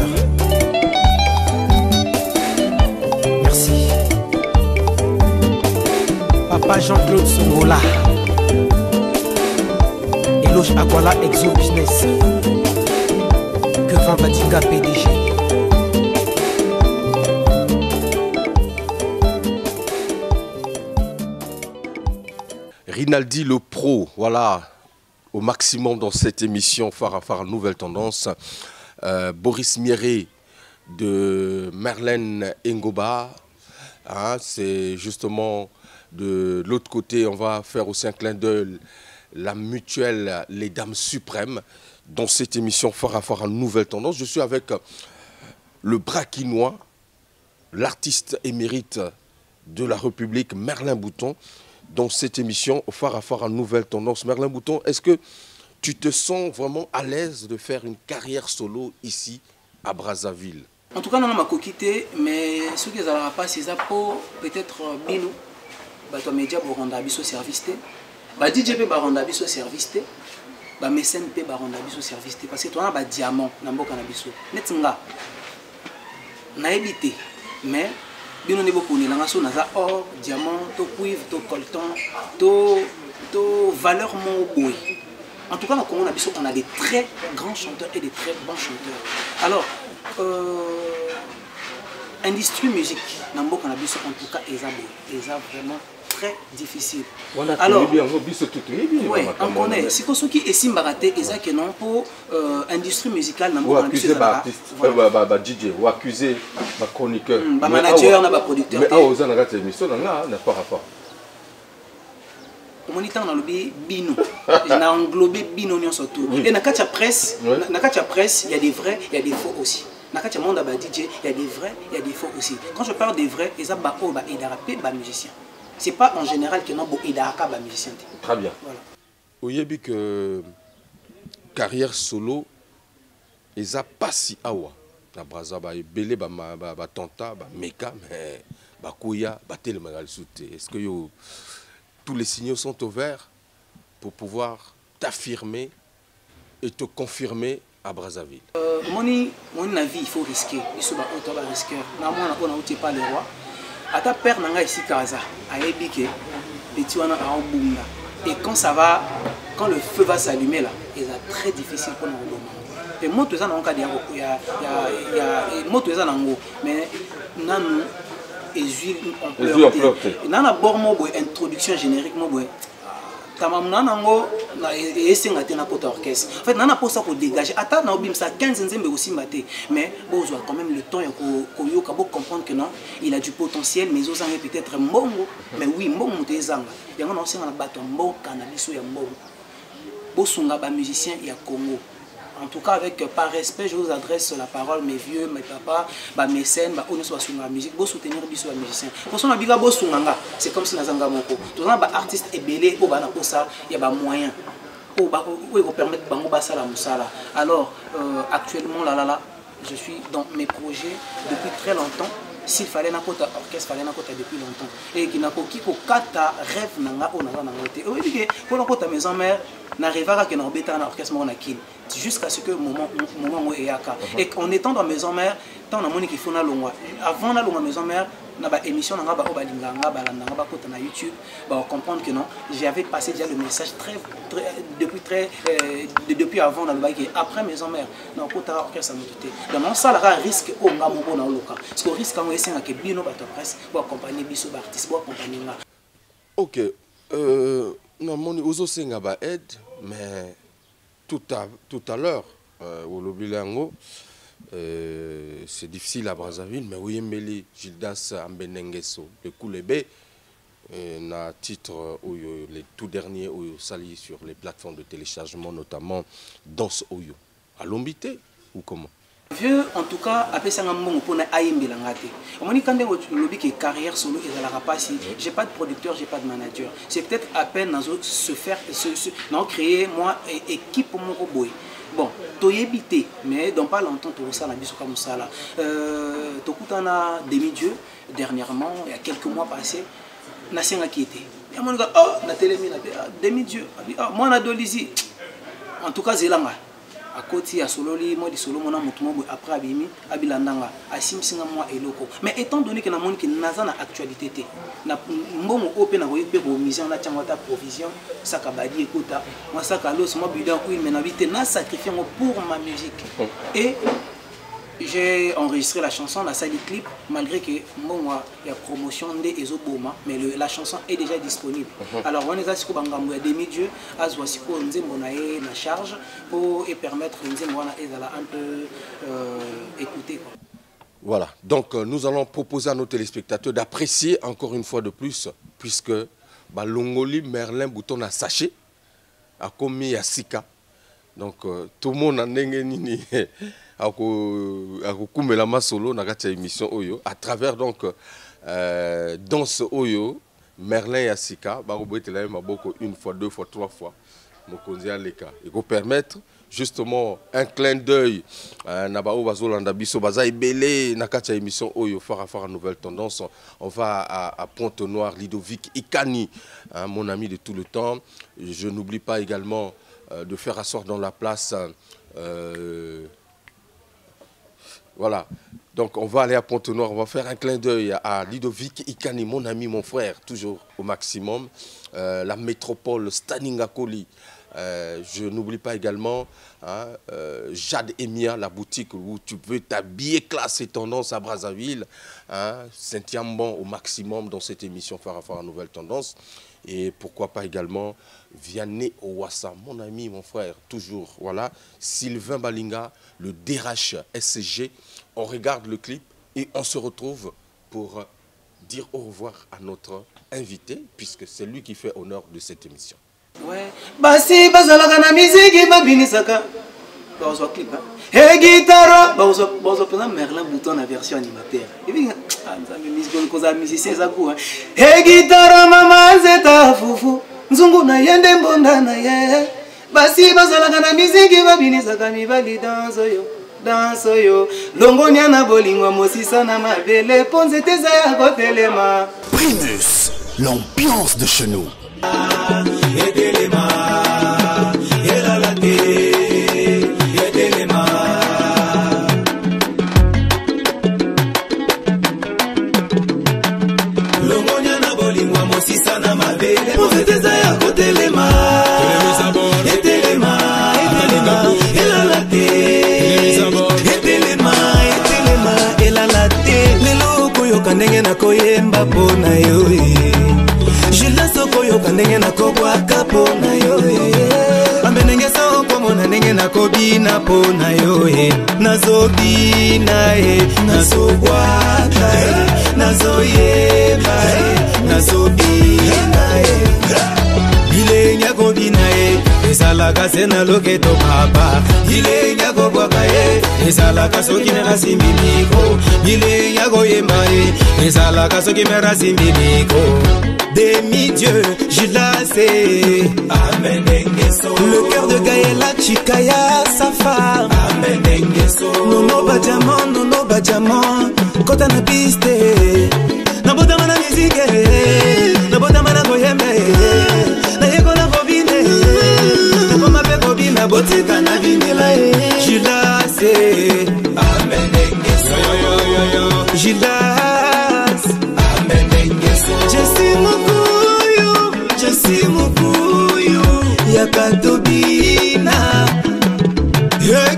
Merci. Papa Jean-Claude Songola. Eloge Akwala Exo Business. Que Van Batinga PDG. Rinaldi le pro, voilà, au maximum dans cette émission Phare Nouvelle Tendance. Boris Mieré de Merlène Ngoba, hein, c'est justement de l'autre côté, on va faire aussi un clin d'œil, la mutuelle Les Dames Suprêmes, dans cette émission Phare Nouvelle Tendance. Je suis avec le Brakinois, l'artiste émérite de la République, Merlin Bouton, dans cette émission Phare Nouvelle Tendance. Merlin Bouton, est-ce que tu te sens vraiment à l'aise de faire une carrière solo ici à Brazzaville? En tout cas, non, ma coquité, mais ce qui n'allera pas, c'est pour peut-être Bino, bah média pour rendre avis au service, bah DJ peut rendre avis au service, bah mécène peut rendre avis au service, parce que toi, bah diamant, n'ambo cannabis, netinga, na évité, mais Bino n'est beaucoup, n'a pas naza or, diamant, to cuivre, to coltan, to valeur mon boy. En tout cas, on a des très grands chanteurs et des très bons chanteurs. Alors, industrie musique, en tout cas, ils sont vraiment très difficile. Alors, oui, on connaît. Si vous avez ici baraté, ils ont que non pour industrie musicale, ou accuser l'artiste, DJ, ou accuser ma chroniqueur, ma manager, ma producteur. Mais aux gens qui émission, n'a pas rapport. Mon temps dans le bino, n'a englobé bino surtout. Et dans la presse, il y a des vrais, il y a des faux aussi. Dans le monde DJ, il y a des vrais, il y a des faux aussi. Quand je parle des vrais, ils ont des musiciens. C'est pas en général que non des musiciens. Très bien. Voilà. Vous avez que carrière solo, ils ont pas si awa. Na Brazza ba belé ba tanta ba meka mais ba koya ba tel magal souté. Est-ce que tous les signaux sont ouverts pour pouvoir t'affirmer et te confirmer à Brazzaville? Mon avis, il faut risquer. Il faut être un risqueur. On n'a pas le roi. À ta père, n'a ici Kaza, à Ebike, petit wana à Obunga. Et quand ça va, quand le feu va s'allumer là, c'est très difficile pour nous. Et moi, tout ça, il y a moto ça mais nous huiles en pleurs. Dans la borne introduction générique, tamamnanango na esenga te na kota orchestre. En fait, nana pour ça pour dégager. Attends, na obim ça 15 nzembe aussi maté. Mais bon, on quand même le temps pour comprendre que non, il a du potentiel, mais aux anges peut-être mbongo. Mais oui, mbongo te zanga. Yango na osenga na bato mbongo cannabis ya mbongo. Bosunga ba musicien ya Congo. En tout cas, par respect, je vous adresse la parole, mes vieux, mes papas, mes mécènes, on soit sur la musique, pour soutenir les musiciens. Pour ça, c'est comme si nous avons un artiste et belé, il y a des moyens pour permettre de faire. Alors, actuellement, je suis dans mes projets depuis très longtemps. S'il fallait un orchestre, il fallait un orchestre depuis longtemps. Et qui n'a pas qui kata rêve nanga on a na ngote. Oui, pour la maison mère, n'arrive pas que na beta na orchestre mon akil. jusqu'à ce que le moment où il y a. Et en étant dans maison mère, tant on a qu'il faut avant la maison mère, dans l'émission na YouTube, on comprendre que non, j'avais passé déjà le message depuis avant dans le bail après maison mère. Donc ça me doutait. Donc ça là risque au ngamongo na loka. Parce que risque quand c'est que bino bato presse pour accompagner biso artiste pour accompagner là. OK. Non mon ozo senga ba aide mais tout à l'heure au Lobilango c'est difficile à Brazzaville, mais oui, Mbeli, Gildas Ambenengeso, le Koulébé, na titre les tout derniers Oyo Sali sur les plateformes de téléchargement, notamment Danse Oyo. À Lombité ou comment? Vieux, en tout cas, après ça, pour Aïmbi Langate. On dit quand on lobby qui est carrière solo et la rapace, j'ai pas de producteur, j'ai pas de manager. C'est peut-être à peine dans se faire, créer moi équipe pour mon boy. Bon, tu es habité, mais dans pas longtemps, tu as ça, comme ça. Tu as demi-dieu, dernièrement, il y a quelques mois passés, tu as qui était. Et mon gars, oh, tu as télémi, demi-dieu. Moi, on Dolizi. En tout cas, c'est là. À côté, à Sololi, moi, di Solo, mon amour, après Abimi, Abilandanga, Asim Singa, moi, et Loko. Mais étant donné que nous qui n'a pas actualité, nous avons open à mise en la provision, ça kabadi, écoute, moi, ça kalos, moi, bidon, oui, mais n'a sacrifié pour ma musique. Et j'ai enregistré la chanson, la salle du clip, malgré que moi, il y a promotion de Ezoboma, mais la chanson est déjà disponible. Alors, on est à demi-dieu, à Zouasiko, on est en charge pour permettre un peu écouter. Voilà, donc nous allons proposer à nos téléspectateurs d'apprécier encore une fois de plus, puisque Longoli Merlin Bouton a saché, a commis à Sika. Donc tout le monde a nini. Solo émission Oyo à travers donc Danse Oyo Merlin et Asika une fois, deux fois, trois fois et pour permettre justement un clin d'œil émission Oyo Fara Nouvelle Tendance. On va à Pointe-Noire, Ludovic Ikani, mon ami de tout le temps. Je n'oublie pas également de faire asseoir dans la place voilà, donc on va aller à Pont-Noir, on va faire un clin d'œil à Ludovic Ikani, mon ami, mon frère, toujours au maximum. La métropole, Staningakoli. Je n'oublie pas également Jade Emia, la boutique où tu peux t'habiller classe et tendance à Brazzaville. Saint-Yambon au maximum dans cette émission Fara Nouvelle Tendance. Et pourquoi pas également Vianney Owassa, mon ami, mon frère, toujours. Voilà, Sylvain Balinga, le DRH SCG. On regarde le clip et on se retrouve pour dire au revoir à notre invité, puisque c'est lui qui fait honneur de cette émission. Ouais. Basi bazalaka na musique babinisaka. Bazo clip. Hey guitare, bazo pena Merlin Bouton na version animateur. Et puis nzambe musique ko za musicien za ku. Hey guitare mama zeta fufu. Nzungu na yende mbonda na ye. Basi bazalaka na musique babinisaka mibali danso yo. Longonia na bolingo mosisa na mabele ponze teza ya kotelema. Primus, l'ambiance de chez nous. Ndenge na koyemba pona yo Jila soko yo kandenge na kobwaka pona yo Ambenenge soko mona ndenge na kobina pona yo Nazobina nazobwaka nazoyemba nazobina Bilenya kobina ezalaka sena loketo papa Bilenya kobwaka ezalaka soki mera simbi mikro Bilenya koyemba ezalaka soki mera simbi mikro Demi-dieu, Gilacé Le cœur de Gaëla Chikaya, sa femme Nono Badjaman Kota na piste Nabota mana musique Nabota mana koyembe Na yeko na kobine Nakoma pe kobina botika na vinila Gilas, je suis Mukuyu, Yakatobina.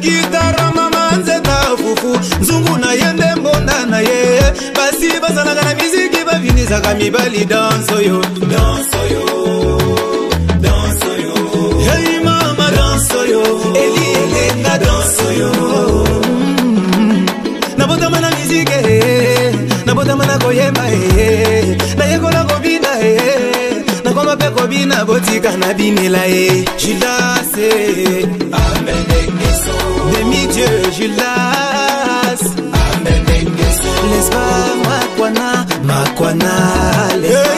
Guitare mama nzeta fufu, nzungu na yende mbonda na ye. Basi basala na miziki bavinisa kamibali danso yo. Hey mama danso yo, Eli Elenga danso yo. Nabota mana mizike, nabota mana koyemba na yekola kobina nakoma pe kobina botika na binela Gilas, demi-dieu Gilas, laisse-moi makwana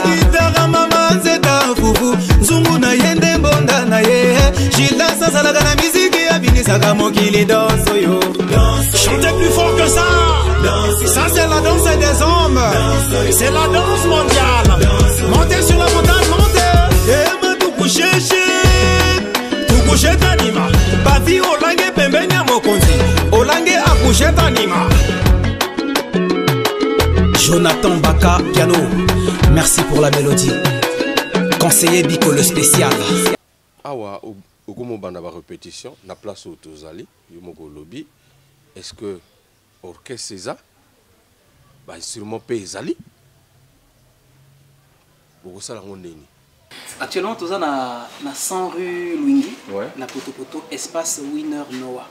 guitare mama nzeta fufu, nzungu na yende mbonda na ye. Gilas azalaka na miziki abinisaka mokili danso yo. Chantez plus fort que ça. Ça c'est la danse des hommes. C'est la danse mondiale. Montez sur la montagne, montez. Ema tukushe tanima. Bavi olange pembeni ya mokonzi, olange akushe tanima. Jonathan Baka piano, merci pour la mélodie. Conseiller Biko le spécial. Awa okomo bana ba répétition na place au tozali yomoko lobby. Est-ce que orchestre César ba instrument ezali boko sala ngoneni? Actuellement toza na 100 rue Luingi, ouais. Na Poto espace Winner Noah.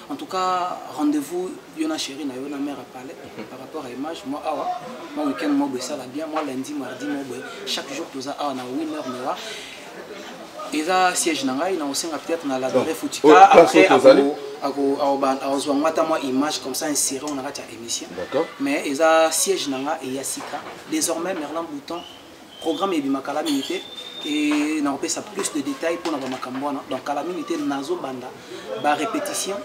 En tout cas, rendez-vous Yona chérie na Yona mère à parler par rapport à l'image. Moi awa, moi week-end moi ça la bien, moi lundi mardi moi chaque jour toza awa na Winner Noah. Et ça siège nanga il a aussi peut-être na la vraie foutika après à moi image comme ça inséré on a raté émission. D'accord. Mais et ça siège nanga et Yassika. Désormais Merlin Bouton programme et bima calamité et n'a pas ça plus de détails pour na makamboana. Donc calamité nazo banda ba répétition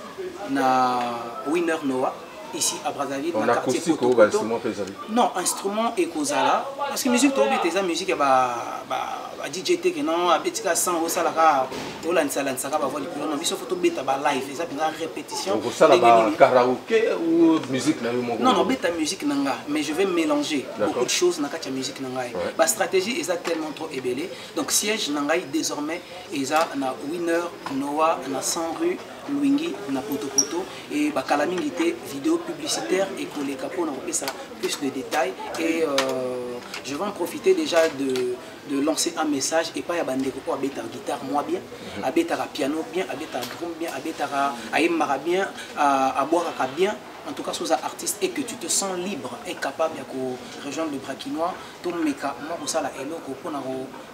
na Winner Noah ici à Brazzaville dans le quartier Poto. Non, instrument et kozala parce que musique to tes musique ba DJ te que non abetika sans au salaka to la nsala nsaka ba voix non biso photo beta ba live ça bien répétition pour ça là karaoké ou musique na mo non beta musique nanga mais je vais mélanger beaucoup de choses na katia musique nanga ba stratégie est tellement trop ébélé donc siège nanga désormais eza na Winner Noah na 100 rue Luingi na Poto et ba calamité vidéo publicitaire et collé capot na ça plus de détails et je vais en profiter déjà de lancer un message et pas à bandeko pour abeta guitare moi bien, abeta piano bien, abeta drum bien, abeta aimara bien, à boire bien. En tout cas, sous un artiste et que tu te sens libre et capable de rejoindre le Brakinois, ton meka, moi pour ça la hello pour na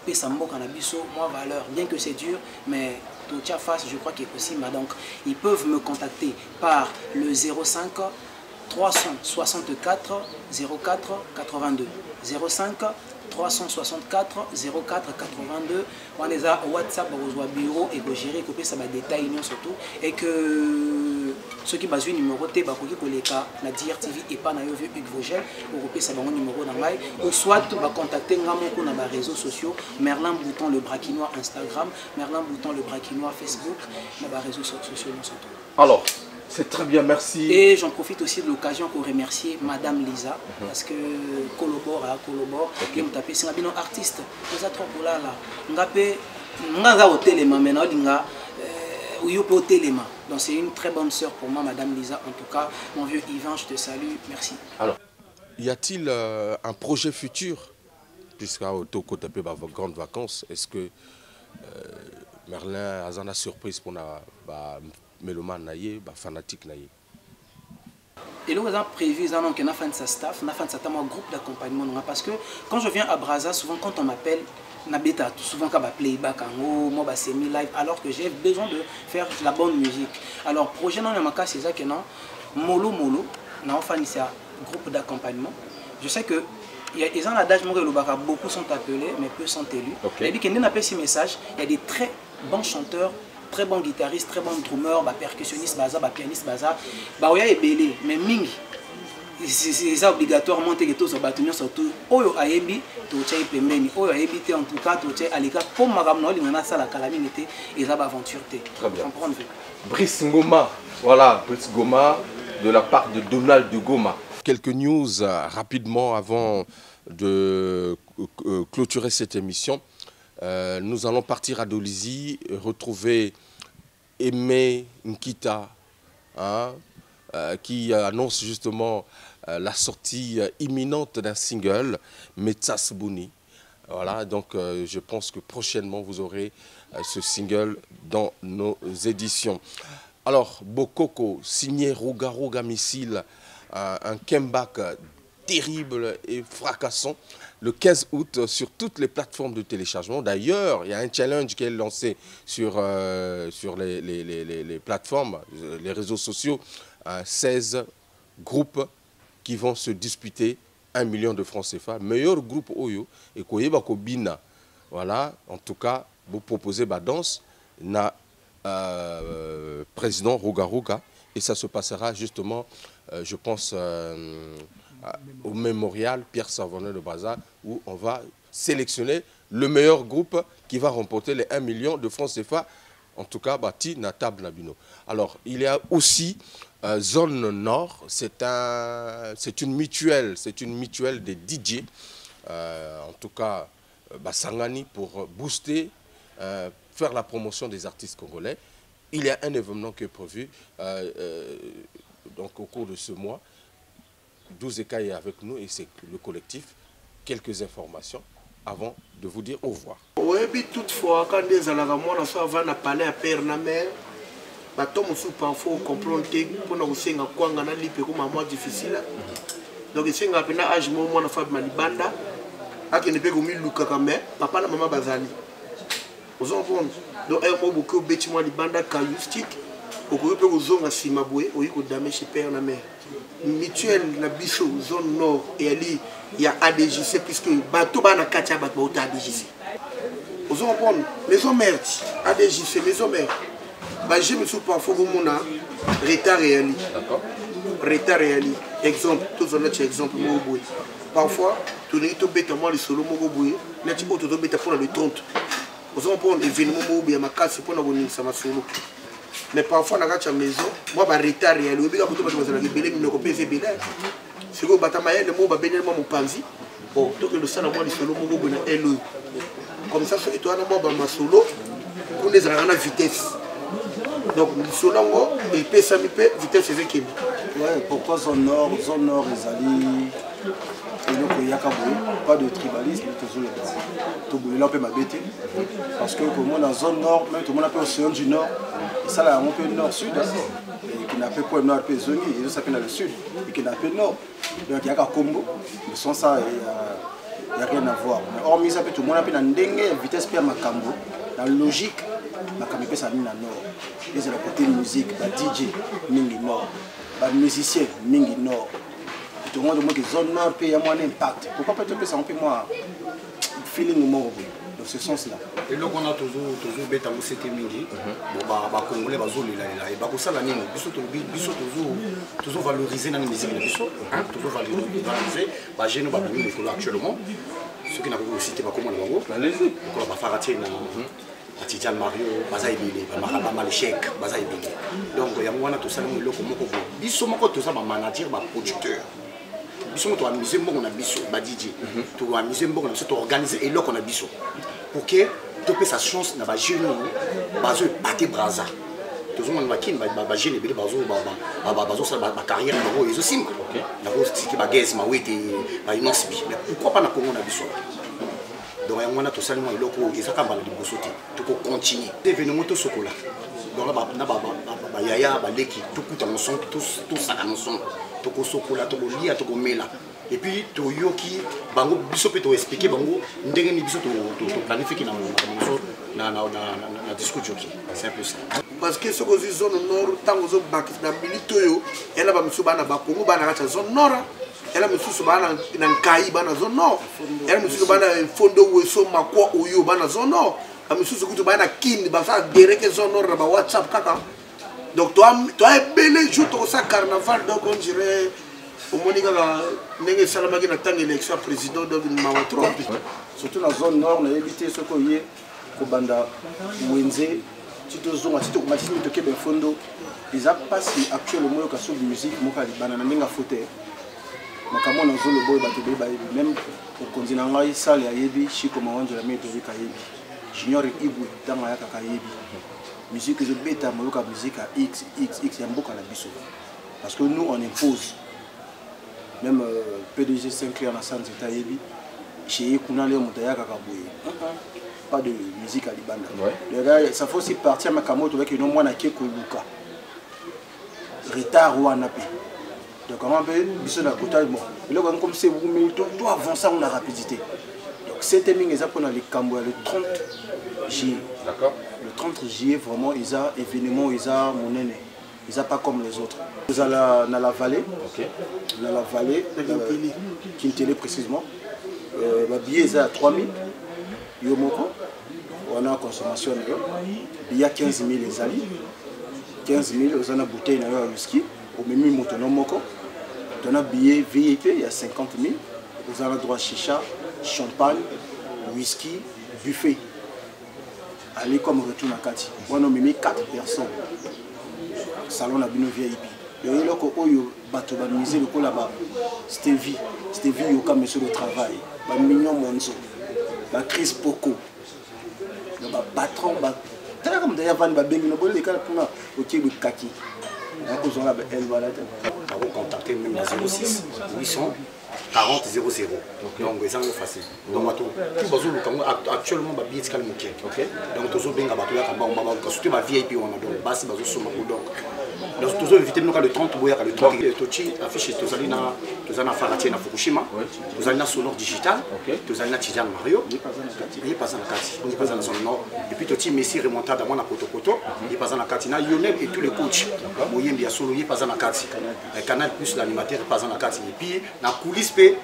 pesambo canabiso, moi valeur, bien que c'est dur, mais tout tient face, je crois qu'il est possible. Donc, ils peuvent me contacter par le 05 364 04 82 05 364 04 82. On les a WhatsApp au bureau et que gérer copier ça va détailler surtout et que ceux qui basent numéro T ba koki koleka na DRTV et pas na yo vu Vogel ou copier ça bango numéro dans live ou soit ba contacter ngamoko na ba réseaux sociaux Merlin Bouton le Brakinois Instagram, Merlin Bouton le Brakinois Facebook, na ba réseaux sociaux surtout. Alors c'est très bien, merci. Et j'en profite aussi de l'occasion pour remercier Madame Lisa parce que collabore, qui me tapé. C'est un bilan artiste. Nous avons trop pour là. Nous avons au téléma maintenant. Au téléma. Donc c'est une très bonne sœur pour moi, Madame Lisa. En tout cas, mon vieux Yvan, je te salue. Merci. Alors, y a-t-il un projet futur puisqu'à Otoko tapé vos grandes vacances? Est-ce que Merlin a une surprise pour la mélomane naïe, fanatique naïe? Et là, on a prévu qu'on a fait sa staff, on a fait un groupe d'accompagnement. Parce que quand je viens à Brazza, souvent quand on m'appelle, souvent quand on playback, moi c'est mi live, alors que j'ai besoin de faire la bonne musique. Alors, projet dans le cas, c'est ça que non, Molo, on a fait un groupe d'accompagnement. Je sais que il y a des gens d'âge beaucoup sont appelés, mais peu sont élus. Et puis, quand on a fait ces messages, il y a des très bons chanteurs, très bon guitariste, très bon drummer, percussionniste, pianiste, il y a belé, mais mingi. c'est obligatoirement que tous les bâtiments surtout oyo ayebi to tchai pembeni oyo ayebi te en tout cas to tchai alika pour magamno lingana sala calamité et ça aventure te. Très bien. Brice Ngoma, voilà, Brice Ngoma de la part de Donald de Goma. Quelques news rapidement avant de clôturer cette émission. Nous allons partir à Dolisie, retrouver Aimé Nkita, hein, qui annonce justement la sortie imminente d'un single, Metsas Bouni. Voilà, donc je pense que prochainement vous aurez ce single dans nos éditions. Alors, Bokoko, signé Roga Roga Missile, un comeback terrible et fracassant le 15 août sur toutes les plateformes de téléchargement. D'ailleurs, il y a un challenge qui est lancé sur les plateformes, les réseaux sociaux. 16 groupes qui vont se disputer 1 million de francs CFA. Meilleur groupe Oyo et Koyeba Kobina. Voilà, en tout cas, vous proposez ma danse na président Roga Roga et ça se passera justement, je pense, au mémorial Pierre Savonnet de Brazza où on va sélectionner le meilleur groupe qui va remporter les 1 million de francs CFA. En tout cas, Bati Natab Nabino. Alors, il y a aussi Zone Nord, c'est une mutuelle des DJ, en tout cas, Sangani, pour booster, faire la promotion des artistes congolais. Il y a un événement qui est prévu donc, au cours de ce mois. 12 est avec nous et c'est le collectif. Quelques informations avant de vous dire au revoir. Oui, toutefois, quand des alarmons avant de parler à père na mère, bateau monsieur parfois comprendre pour nous aussi nga quoi nga na lipe comme moi difficile. Donc c'est nga pena âge moi na fab malibanda, akene pe komi luka kamé, papa na maman bazali. Vous en comprenez? Donc un mot beaucoup bêtement libanda caustique, au coup pe ozonga simaboué, oyi ko dame chez père na mère. Mutuelle na biso zone nord et ali il y a ADJC puisque bateau bana katia bateau ba ADJC. Vous en comprenez? Maison mère ADJC maison mère. Bah je me suis parfois mona retard réel. D'accord. Retard réel. Exemple, tous on a un exemple moi parfois tu n'es pas bête moi le solo moi boy, n'a tu auto bête pour le 30. Vous en comprenez événement moi bien ma casse pour na bonne ça ma solo. Mais parfois dans la maison, moi bah retard réel. Oui, bien quand tu vas dans la belé, mais ne pas payer belé. Si vous battez ma le mot bah bénir moi mon panzi. Oh, donc le sang moi le solo moi bon LE. Comme ça c'est toi moi bah ma solo pour les à la vitesse. Donc le solo moi il peut ça vitesse c'est qui. Ouais, pourquoi zone nord les alliés et donc il y a pas de tribalisme tout le là peut m'habiter parce que comme on dans zone nord même tout le monde appelle océan du nord et ça là on peut nord sud et qui n'a pas point nord peut zone et ça peut dans le sud et qui n'a pas nord donc il y a qu'à Combo mais sans ça il y a rien à voir mais hormis ça peut tout le monde appelle dans dengue vitesse per makambo dans logique makambo peut ça na nord et c'est le côté musique la DJ mingi nord ba musicien mingi nord tout le monde dit que zone nord peut y avoir un impact pourquoi peut-être ça on peut moi feeling mort dans ce sens là et là on a toujours bêta mo c'était mingi bon ba congolais ba zone là et ba ko sala nini biso toujours valoriser dans la musique de biso hein toujours valoriser ba jeune ba bimi l'école actuellement ceux qui n'a pas cité ba comment bango allez-y ko ba faratie na Tidjal Mario, Baza Ebele, Maraba Malchek, Baza Ebele. Donc, il y a moi tout ça, le loco moko. Biso moko tout ça, ma manager, ma producteur. Biso moko amuser moko na biso, ma DJ. Tu dois amuser moko na biso, tu organiser et là qu'on a biso. Pour que tu aies sa chance na ba jeune, bazo pate braza. Tout le monde va kin, ba jeune Ebele, bazo ça ba carrière na go ils aussi. OK. Na go c'est ba guest ma wete, ba immense bi. Mais pourquoi pas na Congo na biso? Donc on a tout ça le loco et ça quand le bosoté tu peux continuer événement tout chocolat donc là ba yaya ba leki tout coûte en son tout ça en son tout ko chocolat tout lia tout mela et puis to yoki bango biso peut expliquer bango ndenge ni biso to planifier na discours joki c'est un peu ça parce que ce que zone nord tango zo bak na milito yo ela ba miso bana ba kongo bana ka zone nord elle a monsieur bana na nkai bana zone nord elle monsieur bana fondo weso makwa oyo bana zone nord a monsieur kutu bana kin ba ça direct zone nord ba WhatsApp kaka donc toi belé jour to ça carnaval donc on dirait omoni kaka ndenge esalamaki na ntango élection ya président donc mawa trop surtout na zone nord nayebi te soki oye kobanda wenze titozonga titokomati mitokebe fondo eza mpasi actuellement oyoka so musique moko ya libanda na ndenge afote makambo nazoloba oyo bato bayebi même okonzi na ngai sale ayebi chiko mawanjola metorika ayebi junior ibwe ntango ayakaka ayebi musique ezobeta moyoka musique ya xxx ya mboka na biso parce que nous on impose même PDG Saint-Clair na sans état ayebi chez kuna leo moto ayakaka boye pas de musique à libanda ça faut aussi partir makambo to avec no mwana ke koluka retard wana pe donc comment peut biso na kota bon le comme c'est vous mais doit avancer en rapidité donc cette timing est pour les cambo le 30 juillet d'accord le 30 juillet vraiment ils a événement ils a monene ils a pas comme les autres vous allez dans la vallée OK dans la vallée Kintele précisément billet est à 3000 yomoko on a consommation il y a 15 000 les alliés 15 000 on a bouteille na whisky au même motono moko on a billet VIP il y a 50 000 vous avez droit chicha champagne whisky buffet aller comme retour na kati on a mis 4 personnes salon na bino VIP et loko oyo bato ba miser le ko là-bas Stevie yoka monsieur le travail ba mignon monzo ba Chris Poko ba patron ba tala comme d'ailleurs van ba bengi no bolé kala puna OK le kaki na ko zonga ba elle voilà on va contacter même à 06 800 40 00 donc c'est facile donc actuellement ba billet kala moké OK donc tozo benga ba to ya kamba on ba surtout ba VIP on a donc basi bazo soma donc toujours éviter nous le 30 boya le 30 tochi affiche tozalina Faratie na Fukushima tozalina Sonor Digital tozalina Tijan Mario il passe na kati il passe na Sonor et puis tochi Messi remontada moi na Koto il passe na kati na Lionel et tous les coachs Moyembi ya solo il passe na kati Canal Plus l'animateur passe na kati et puis na coulisse pe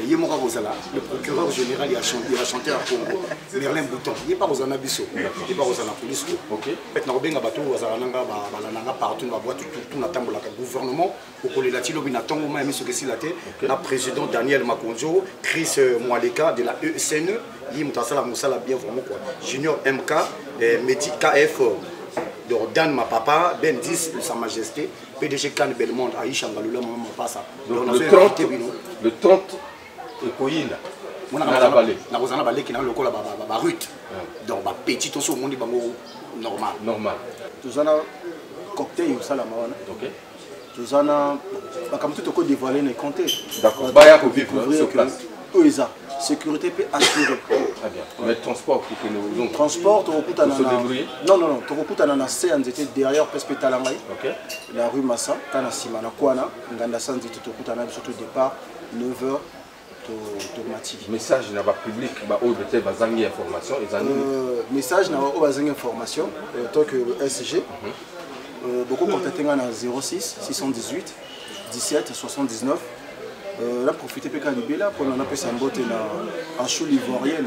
Yemoka Rosala le procureur général il a chanté à Congo Merlin Bouton il pas Rosana Bisso il pas Rosana police OK maintenant benga bato Rosana nanga ba partout na boîte tout na tambola ka gouvernement au kolela ti lobi na tongo ma miso ke silate na président Daniel Makonjo Chris Mwaleka de la ESNE yi mutasala musala bien vraiment quoi Junior MK Meti KF Dan ma papa Ben 10 sa majesté PDG Can Belmonde Aisha Ngalula maman passa le 30 ekoyina na la vallée na kozana balé ki na lokola ba rute donc ba petit to so mondi bango normal tozana cocktail au salama wana OK tozana comme tout ko dévoiler les compter d'accord baya ko vivre sur place oisa sécurité peut assurer très bien mais transport pour que nous transport to kutana non to kutana na CNZT derrière presque talangai OK la rue Massa kana simana kwana nganda sanzi to kutana surtout départ 9h to mati message na ba public ba o bete bazangi information message na o bazangi information tant que le SG beaucoup contacter na 06 618 17 79 là profiter PK Libela pour on appelle ça mbote en chou ivoirienne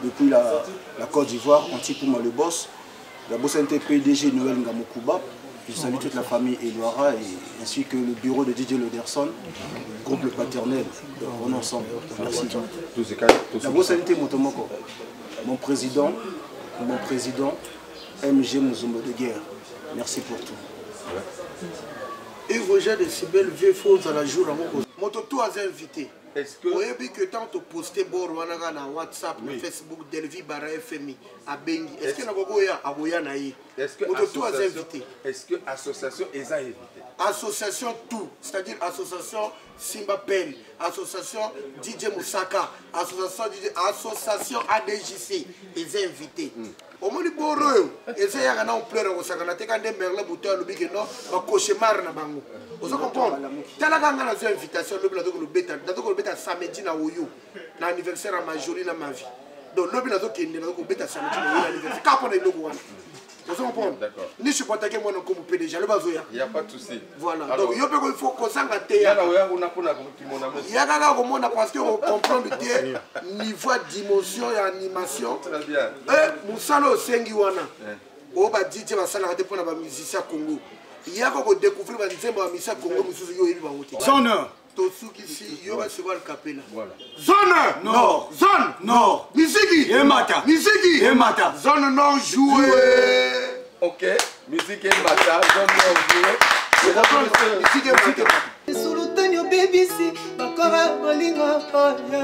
depuis la Côte d'Ivoire Antipouma le boss la boss PDG Noël Ngamokuba. Je salue toute la famille Eloara et ainsi que le bureau de DJ Loderson, le groupe Le Paternel. On est ensemble. Merci. La bosse sanité Motomoko. Mon président, MG Mouzumbo de guerre. Merci pour tout. Et Roger de Sibel vieux faux à la jour à mon moto tout a invité. Est-ce que vous avez vu que tant que posté bord na WhatsApp, na Facebook, Delvi Bara FMI, à Bengi. Est-ce que Nagoya a Goya naï? Est-ce que tout a invité? Est-ce que association est invité? Association tout, c'est-à-dire association Simba Pen, association DJ Moussaka, association ADJC, est invité. Au moins les bords, et c'est un an pleure au Sakana, t'es quand même la bouteille, le big non, un cauchemar na bango. Vous comprenez? T'as la gang à l'invitation, le blague le bêta, le bêta samedi na Oyo, l'anniversaire à Majori na ma vie. Donc le blague qui est le bêta samedi na l'anniversaire. Qu'est-ce qu'on est le gouvernement? Vous comprenez? Ni je suis pas attaqué moi non comme PDG, le bazoya. Il n'y a pas de souci. Voilà. Donc il faut qu'on s'engage. Il y a parce qu'on comprend le niveau d'émotion et animation. Très bien. Et Moussalo Sengiwana. On va dire que ça va dépendre de la musicien Congo. Il y a qu'on découvre les musiciens Congo, Zone Tosukisi, yo va se voir le capella. Voilà. Zone Nord. Zone Nord. Misiki. Emata. Misiki. Emata. Zone Nord joué. Ok, musique et matin, zone nord joué. Misiki et Misiki. Sulutanyo BBC, bakora bolingo oyo.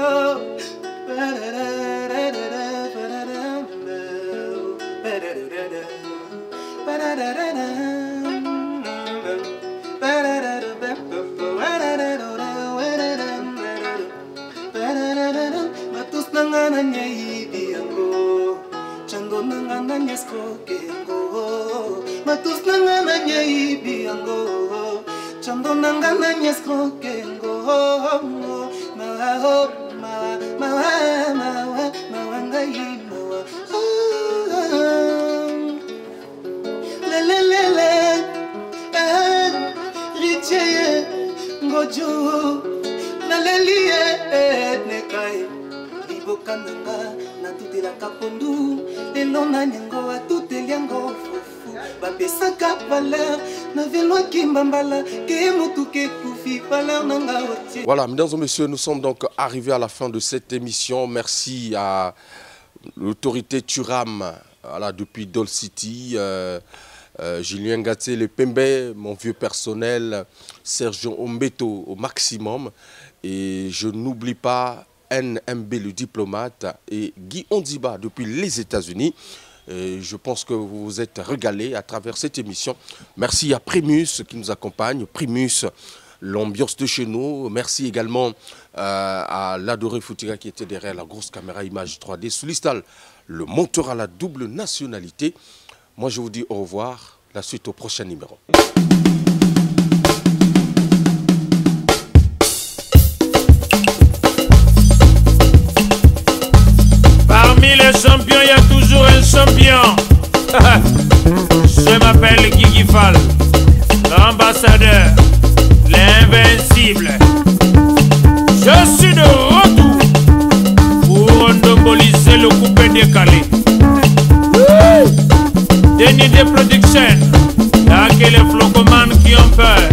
Matus nangana nyaibi yango, chando nangana nyaskoke yango. Matus nangana nyaibi yango, chando nangana nyaskoke yango. Mawa ngai mawa. Lelelele, richeye ngojo. Nalelie nekai libokandanga na tutela kapondu elona nyango atuteliango fufu bapesaka valeur na velo kimbambala ke mutuke kufi valeur nanga otie. Voilà, mesdames et messieurs, nous sommes donc arrivés à la fin de cette émission. Merci à l'autorité Turam, voilà, depuis Dol City, Julien Gatsé, le Pembe, mon vieux personnel, Sergio Ombeto au maximum. Et je n'oublie pas NMB le diplomate et Guy Ondiba depuis les États-Unis. Je pense que vous vous êtes régalés à travers cette émission. Merci à Primus qui nous accompagne. Primus, l'ambiance de chez nous. Merci également à l'adoré Foutiga qui était derrière la grosse caméra image 3D. Soulistal, le monteur à la double nationalité. Moi, je vous dis au revoir. La suite au prochain numéro. Parmi les champions, il y a toujours un champion. Je m'appelle Guigui Fall, l'ambassadeur, l'invincible. Je suis de retour pour endoboliser le coupé décalé. Denis de Production, là que les flocomanes qui ont peur.